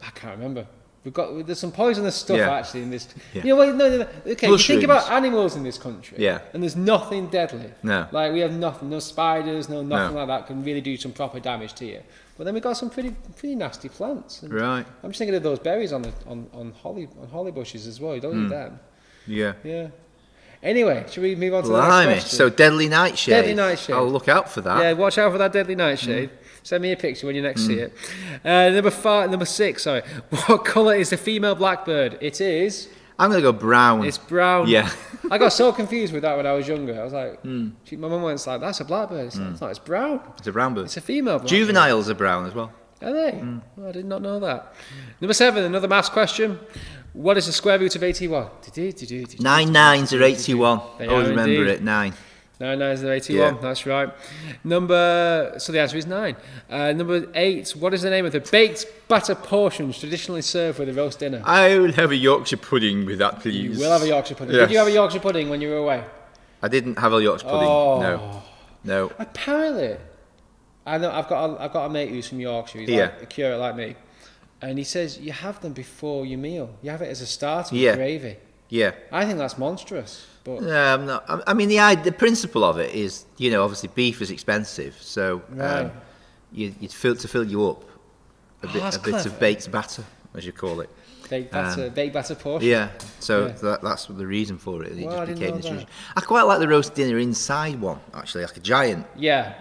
I can't remember. There's some poisonous stuff actually in this. Yeah. You know, no. Okay, you think Mushrooms. about animals in this country. Yeah. And there's nothing deadly. No. Like, we have nothing, no spiders, nothing like that can really do some proper damage to you. But then we've got some pretty nasty plants. And Right. I'm just thinking of those berries on holly bushes as well. You don't eat them. Yeah. Yeah. Anyway, should we move on to the next Blimey. question? So deadly nightshade. Deadly nightshade. I'll look out for that. Yeah, watch out for that deadly nightshade. Send me a picture when you next see it. Number 6, sorry. What colour is the female blackbird? It is... I'm going to go brown. It's brown. Yeah. I got so confused with that when I was younger. I was like... My mum went like, that's a blackbird. It's not, it's brown. It's a brown bird. It's a female blackbird. Juveniles are brown as well. Are they? Oh, I did not know that. Number 7, another maths question. What is the square root of 81? 9 nines are 81. They Always are remember indeed. it, 9. 9 nines are 81, Yeah. that's right. So the answer is 9. Number 8, what is the name of the baked batter portions traditionally served with a roast dinner? I will have a Yorkshire pudding with that, please. You will have a Yorkshire pudding. Yes. Did you have a Yorkshire pudding when you were away? I didn't have a Yorkshire pudding. Oh. No. Apparently, I know I've got a mate who's from Yorkshire. He's Yeah. like a curate like me, and he says you have them before your meal. You have it as a starter Yeah. with gravy. Yeah. I think that's monstrous. But I'm not. I mean, the principle of it is, obviously beef is expensive, so Right. you'd fill you up that's a bit clever. of baked batter, as you call it. baked batter portion. Yeah, so Yeah. that's the reason for it. It Well, I just didn't became know this that. tradition. I quite like the roast dinner inside one, actually, like a giant Yeah.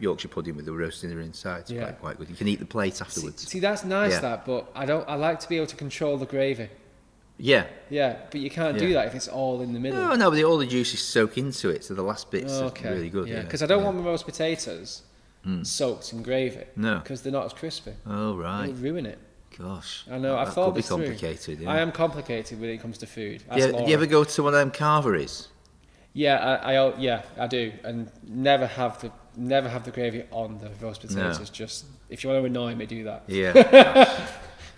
Yorkshire pudding with the roast dinner inside. It's Yeah. quite good. You can eat the plate afterwards. See, that's nice, Yeah. that, but I like to be able to control the gravy. Yeah. Yeah, but you can't do Yeah. that if it's all in the middle. No, but all the juices soak into it, so the last bits are really good. Yeah, Yeah, because I don't want my roast potatoes soaked in gravy. No. Because they're not as crispy. Oh right. It'll ruin it. Gosh. I know. I've That thought could be this through. complicated. Yeah. I am complicated when it comes to food. Do you ever go to one of them carveries? Yeah, I do, and never have the gravy on the roast potatoes. No. Just if you want to annoy me, do that. Yeah.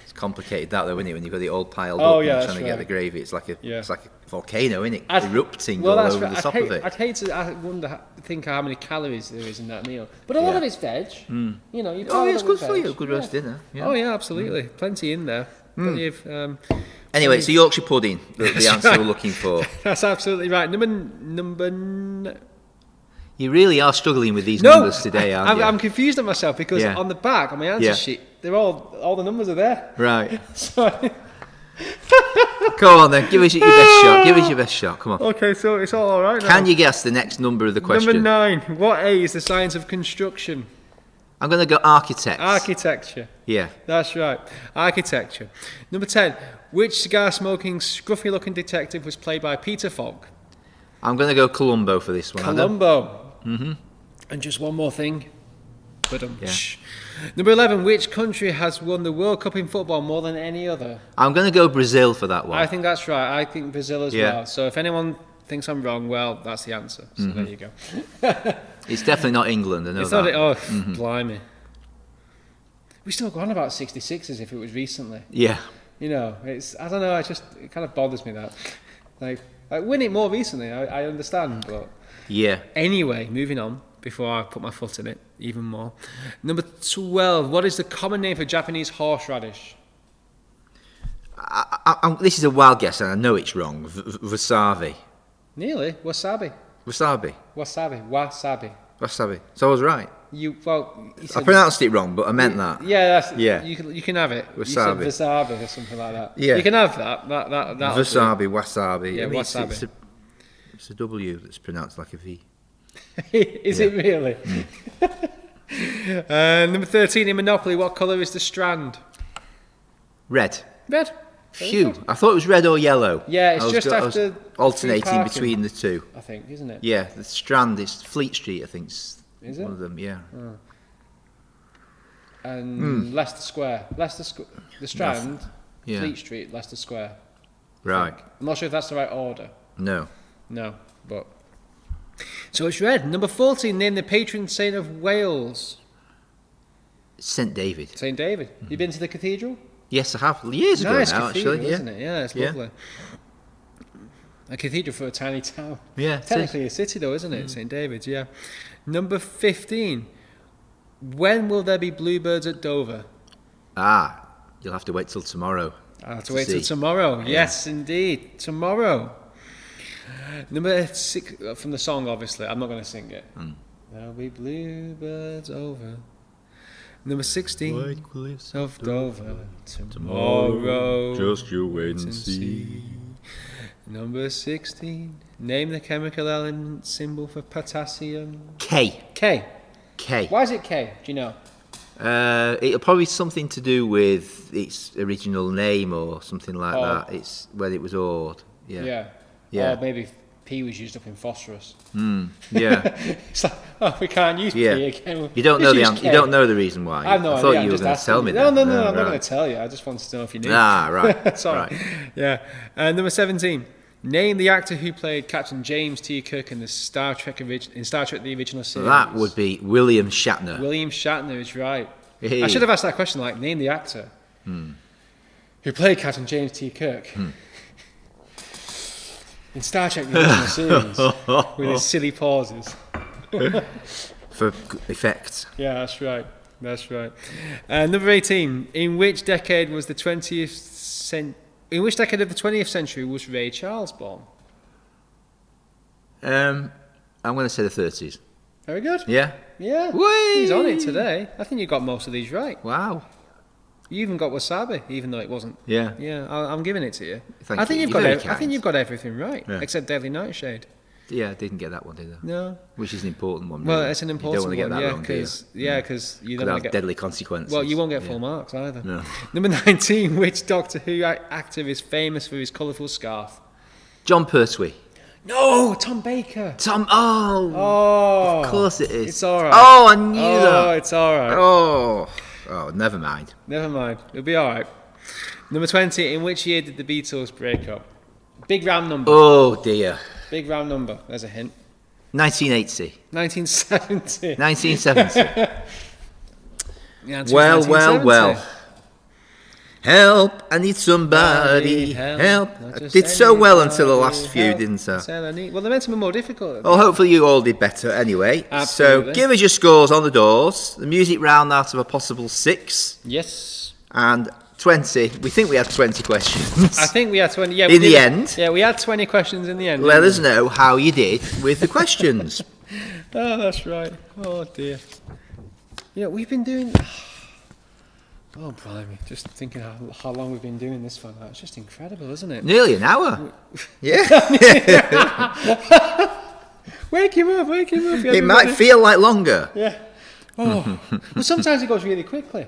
It's complicated that though, isn't it? When you've got it all piled Oh, up yeah, and that's trying to get right. the gravy, it's like a Yeah. volcano, isn't it? Erupting all that's over right. the top of it. I'd hate to. I think how many calories there is in that meal, but a lot Yeah. of it's veg. You know, you Oh, pile yeah, it it's up good with for you. veg. Good roast dinner. Yeah. Oh yeah, absolutely. Plenty in there. Plenty of, Anyway, it's a Yorkshire pudding. The answer we're looking for. that's absolutely right. You really are struggling with these numbers today, aren't you? I'm confused at myself because Yeah. on the back on my answer Yeah. sheet, they're all the numbers are there. Right. So, Come on then, give us your best shot. Give us your best shot. Come on. okay, so it's all right now. Can you guess the next number of the question? Number 9. What A is the science of construction? I'm going to go architects. Architecture. Yeah. That's right. Architecture. Number 10. Which cigar-smoking, scruffy-looking detective was played by Peter Falk? I'm going to go Columbo for this one. Adam. Columbo. And just one more thing. Yeah. Number 11. Which country has won the World Cup in football more than any other? I'm going to go Brazil for that one. I think that's right. I think Brazil as Yeah. well. So if anyone thinks I'm wrong, well, that's the answer. So there you go. It's definitely not England, I know It's that. not. Blimey. We still go on about 66 as if it was recently. Yeah. You know, I don't know. It kind of bothers me that. Like winning more recently, I understand, but Yeah. anyway, moving on. Before I put my foot in it even more. Number 12. What is the common name for Japanese horseradish? This is a wild guess, and I know it's wrong. Wasabi. Nearly. Wasabi. Wasabi. So I was right. You I said, pronounced it wrong, but I meant that. Yeah, that's, Yeah. You can have it. Wasabi. You said wasabi or something like that. Yeah. You can have that. That'll do. Wasabi. Yeah, I mean, wasabi. It's a W that's pronounced like a V. Is it really? Number 13 in Monopoly. What colour is the strand? Red. Red. Phew. I thought it was red or yellow. Yeah, it's I was just I was after alternating free parking. between the two. I think, isn't it? Yeah, the Strand is Fleet Street, I think. Is it? One of them, yeah. And Leicester Square. The Strand, Yeah. Fleet Street, Leicester Square. Right. I'm not sure if that's the right order. No. No, but... So it's red. Number 14, name the patron saint of Wales. St. David. St. David. You been to the cathedral? Yes, I have. Years ago Nice now, cathedral, actually. isn't it? Yeah, it's lovely. A cathedral for a tiny town. Yeah. Technically a city though, isn't it? St. David's, yeah. Number 15. When will there be bluebirds at Dover? You'll have to wait till tomorrow. I'll have to wait till tomorrow. Yeah. Yes, indeed. Tomorrow. Number 6, from the song, obviously. I'm not going to sing it. There'll be bluebirds over. Number 16. Of Dover. Tomorrow. Just you wait and see. Number 16. Name the chemical element symbol for potassium. K. K. K. Why is it K? Do you know? It'll probably something to do with its original name or something like that. It's when it was old. Yeah. Or maybe P was used up in phosphorus. Yeah. It's like, we can't use P again. You don't know the you don't know the reason why. I have no I thought idea. you were going to tell me No, that. I'm not going to tell you. I just wanted to know if you knew. Right. Sorry. Right. Yeah. Number 17. Name the actor who played Captain James T. Kirk in the Star Trek the original series. That would be William Shatner. William Shatner is right. Hey. I should have asked that question, like, name the actor who played Captain James T. Kirk in Star Trek the original series with his silly pauses. For effect. Yeah, that's right. That's right. Number 18. In which decade was the 20th century? In which decade of the 20th century was Ray Charles born? I'm going to say the 30s. Very good. Yeah? Yeah. Whee! He's on it today. I think you got most of these right. Wow. You even got wasabi, even though it wasn't. Yeah. Yeah, I'm giving it to you. Thank I think you. you've got. I think you've got everything right, except Deadly Nightshade. Yeah, I didn't get that one, did I? No. Which is an important one. Well, really. it's an important one. You don't want to get that wrong, because you don't Could want to have get deadly consequences. Well, you won't get full marks either. No. Number 19. Which Doctor Who actor is famous for his colourful scarf? John Pertwee. No, Tom Baker. Of course it is. It's all right. Oh, I knew that. Oh, it's all right. Oh, never mind. Never mind. It'll be all right. Number 20. In which year did the Beatles break up? Big round number. Oh dear. Big round number. There's a hint. 1980. 1970. 1970. Well. Help, I need somebody. Help. I did so well until the last few, didn't I? Well, they're meant to be more difficult. Well, hopefully you all did better anyway. Absolutely. So give us your scores on the doors. The music round out of a possible 6. Yes. And 20. We think we had 20 questions. I think we had 20. Yeah, in the end. Yeah, we had 20 questions in the end. Let us know how you did with the questions. Oh, that's right. Oh, dear. You know, we've been doing... Oh, blimey. Just thinking how long we've been doing this for now. It's just incredible, isn't it? Nearly an hour. Yeah. Wake him up. It might feel like longer. Yeah. Oh. Well, sometimes it goes really quickly,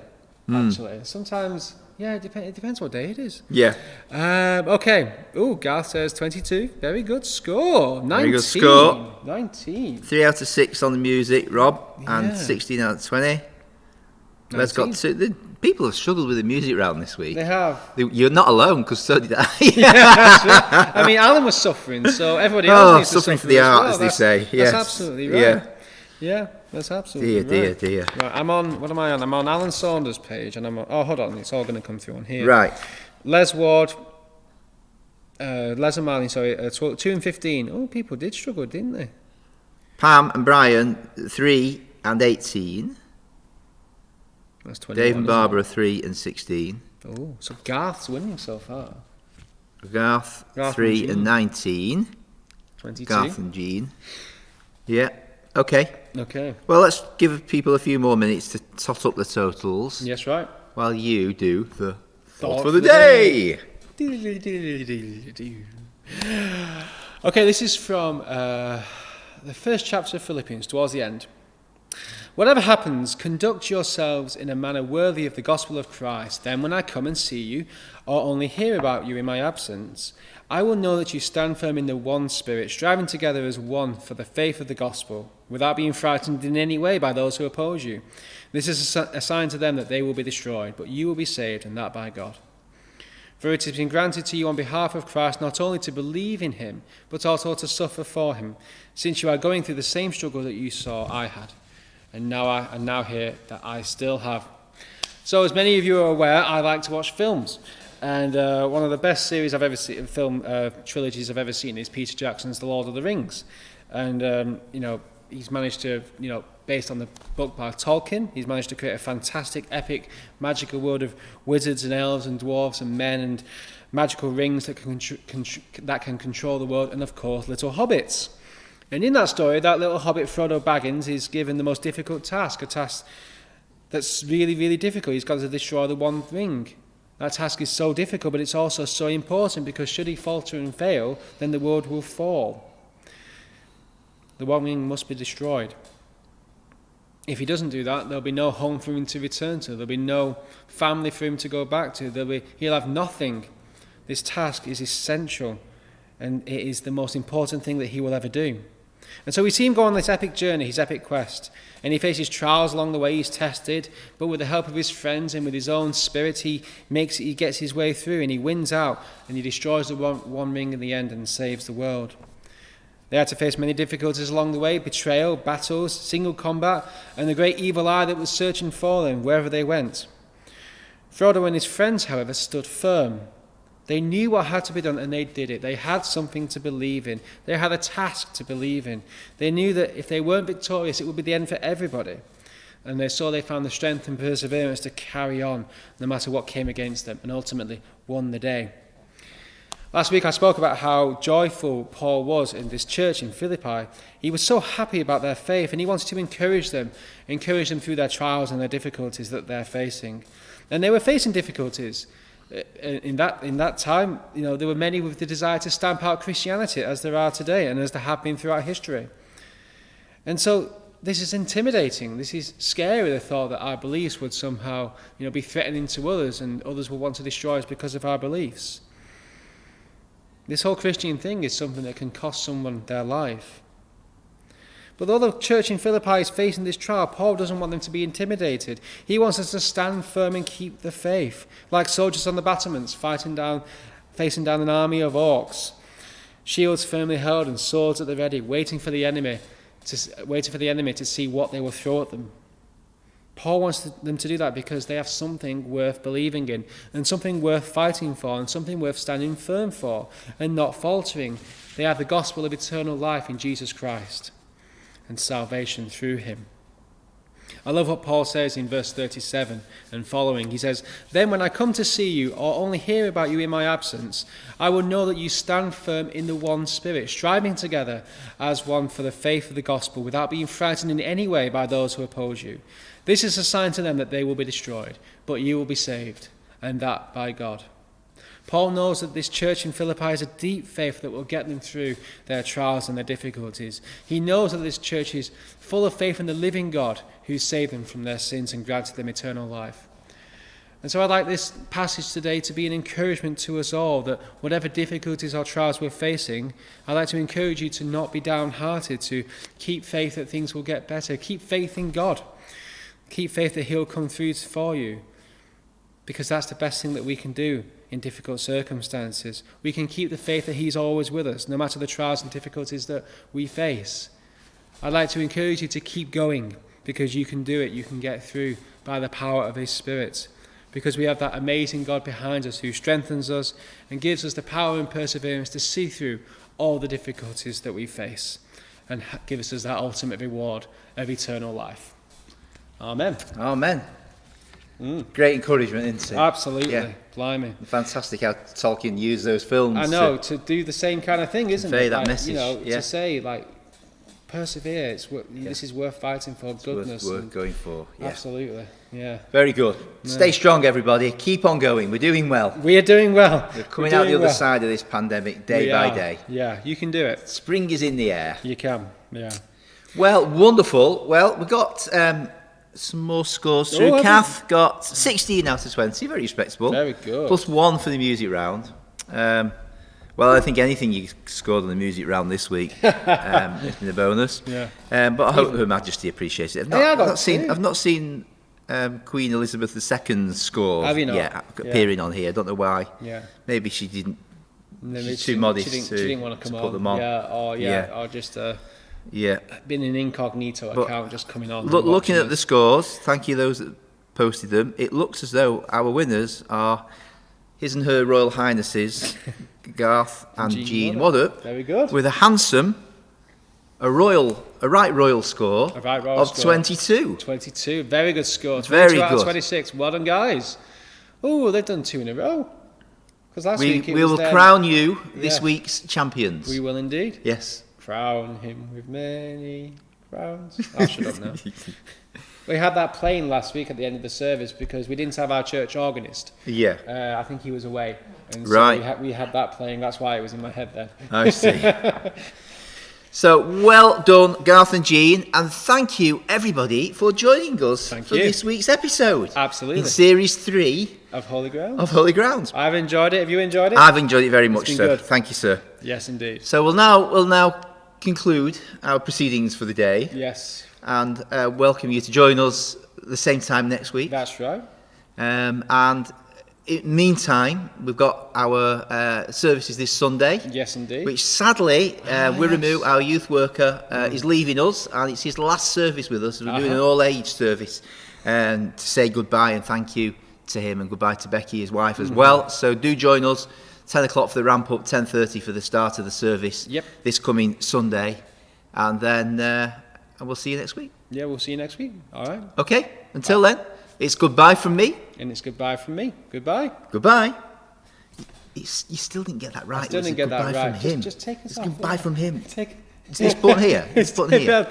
actually. Sometimes, it depends what day it is. Yeah. Okay. Oh, Garth says 22. Very good score. 19. Very good score. 19. 3 out of 6 on the music, Rob, Yeah. and 16 out of 20. Let's got to... People have struggled with the music round this week. They have. You're not alone, because so did I. That's right. I mean, Alan was suffering, so everybody else needs to suffering suffer for the as art, well. as they say. Yes. That's absolutely right. Yeah, that's absolutely right. Dear. Right, I'm on, what am I on? I'm on Alan Saunders' page, and I'm on, hold on, it's all going to come through on here. Right. Les Ward, Les and Marlin, 2 and 15. Oh, people did struggle, didn't they? Pam and Brian, 3 and 18. That's 21. Dave and Barbara, 3 and 16. Oh, so Garth's winning so far. Garth 3 and 19. 22. Garth and Jean. Yeah. Okay. Okay. Well, let's give people a few more minutes to tot up the totals. Yes, right. While you do the thought for for the the day. Okay, this is from the first chapter of Philippians, towards the end. Whatever happens, conduct yourselves in a manner worthy of the gospel of Christ. Then when I come and see you, or only hear about you in my absence, I will know that you stand firm in the one spirit, striving together as one for the faith of the gospel, without being frightened in any way by those who oppose you. This is a sign to them that they will be destroyed, but you will be saved, and that by God. For it has been granted to you on behalf of Christ not only to believe in him, but also to suffer for him, since you are going through the same struggle that you saw I had. And now hear that I still have So, as many of you are aware, I like to watch films. And one of the best series I've ever seen, film trilogies I've ever seen, is Peter Jackson's The Lord of the Rings. And, he's managed to, based on the book by Tolkien, he's managed to create a fantastic, epic, magical world of wizards and elves and dwarves and men and magical rings that can control the world, and of course, little hobbits. And in that story, that little hobbit, Frodo Baggins, is given the most difficult task, a task that's really, really difficult. He's got to destroy the One Ring. That task is so difficult, but it's also so important, because should he falter and fail, then the world will fall. The One Ring must be destroyed. If he doesn't do that, there'll be no home for him to return to. There'll be no family for him to go back to. He'll have nothing. This task is essential, and it is the most important thing that he will ever do. And so we see him go on this epic journey, his epic quest, and he faces trials along the way. He's tested, but with the help of his friends and with his own spirit, he gets his way through, and he wins out, and he destroys the one ring in the end and saves the world. They had to face many difficulties along the way: betrayal, battles, single combat, and the great evil eye that was searching for them wherever they went. Frodo and his friends, however, stood firm. They knew what had to be done, and they did it. They had something to believe in. They had a task to believe in. They knew that if they weren't victorious, it would be the end for everybody. And they found the strength and perseverance to carry on, no matter what came against them, and ultimately won the day. Last week I spoke about how joyful Paul was in this church in Philippi. He was so happy about their faith, and he wanted to encourage them through their trials and their difficulties that they're facing. And they were facing difficulties. In that time, there were many with the desire to stamp out Christianity, as there are today and as there have been throughout history. And so this is intimidating. This is scary, the thought that our beliefs would somehow be threatening to others, and others will want to destroy us because of our beliefs. This whole Christian thing is something that can cost someone their life. But though the church in Philippi is facing this trial, Paul doesn't want them to be intimidated. He wants us to stand firm and keep the faith, like soldiers on the battlements, facing down an army of orcs, shields firmly held and swords at the ready, waiting for the enemy to see what they will throw at them. Paul wants them to do that because they have something worth believing in, and something worth fighting for, and something worth standing firm for, and not faltering. They have the gospel of eternal life in Jesus Christ, and salvation through him. I love what Paul says in verse 37 and following. He says, "Then when I come to see you, or only hear about you in my absence, I will know that you stand firm in the one spirit, striving together as one for the faith of the gospel, without being frightened in any way by those who oppose you. This is a sign to them that they will be destroyed, but you will be saved, and that by God." Paul knows that this church in Philippi has a deep faith that will get them through their trials and their difficulties. He knows that this church is full of faith in the living God who saved them from their sins and granted them eternal life. And so I'd like this passage today to be an encouragement to us all, that whatever difficulties or trials we're facing, I'd like to encourage you to not be downhearted, to keep faith that things will get better. Keep faith in God. Keep faith that he'll come through for you, because that's the best thing that we can do in difficult circumstances. We can keep the faith that he's always with us, no matter the trials and difficulties that we face. I'd like to encourage you to keep going, because you can do it. You can get through by the power of his Spirit, because we have that amazing God behind us who strengthens us and gives us the power and perseverance to see through all the difficulties that we face, and gives us that ultimate reward of eternal life. Amen. Amen. Great encouragement, isn't it? Absolutely. Yeah. Blimey. Fantastic how Tolkien used those films. I know, to do the same kind of thing, isn't it? Convey that message. To say, persevere. This is worth fighting for. Goodness. Worth going for. Yeah. Absolutely. Yeah. Very good. Yeah. Stay strong, everybody. Keep on going. We're doing well. We are doing well. We're coming out the other side of this pandemic day by day. Yeah, you can do it. Spring is in the air. You can. Yeah. Well, wonderful. Well, we've got some more scores through. Kath got 16 out of 20, very respectable. Very good. Plus 1 for the music round. Well, I think anything you scored on the music round this week has been a bonus. Yeah. But I hope Her Majesty appreciates it. I've not seen Queen Elizabeth II's score yet appearing on here. I don't know why. Yeah. Maybe she didn't. She's too modest she didn't want to put them on. Or just been an incognito account just coming on. Looking at the scores, thank you those that posted them. It looks as though our winners are His and Her Royal Highnesses, Garth and Jean Waddup. Very good. With a handsome, a right royal score of 22. 22, very good score. 22 Very out of good. 26. Well done, guys. Oh, they've done 2 in a row. Because last week We will crown you this week's champions. We will indeed. Yes. Crown him with many crowns. I'll shut up now. We had that playing last week at the end of the service because we didn't have our church organist. Yeah. I think he was away. And so Right. we had that playing. That's why it was in my head then. I see. So, well done, Garth and Jean, and thank you, everybody, for joining us for this week's episode. Absolutely. In Series 3 of Holy Ground. I've enjoyed it. Have you enjoyed it? I've enjoyed it very much, been sir. good. Thank you, sir. Yes, indeed. So we'll now conclude our proceedings for the day. Yes. And welcome you to join us the same time next week. That's right. And in the meantime, we've got our services this Sunday. Yes, indeed. Which sadly, Wiramu, our youth worker, is leaving us, and it's his last service with us. We're doing an all-age service to say goodbye and thank you to him, and goodbye to Becky, his wife, as well. So do join us, 10 o'clock for the ramp up, 10:30 for the start of the service this coming Sunday, and then and we'll see you next week. Yeah, we'll see you next week. All right. Okay, until then, it's goodbye from me. And it's goodbye from me. Goodbye. Goodbye. You still didn't get that right. I still didn't get that right. From him. Just take us it's off. goodbye from him. Take Is this button here? This button here.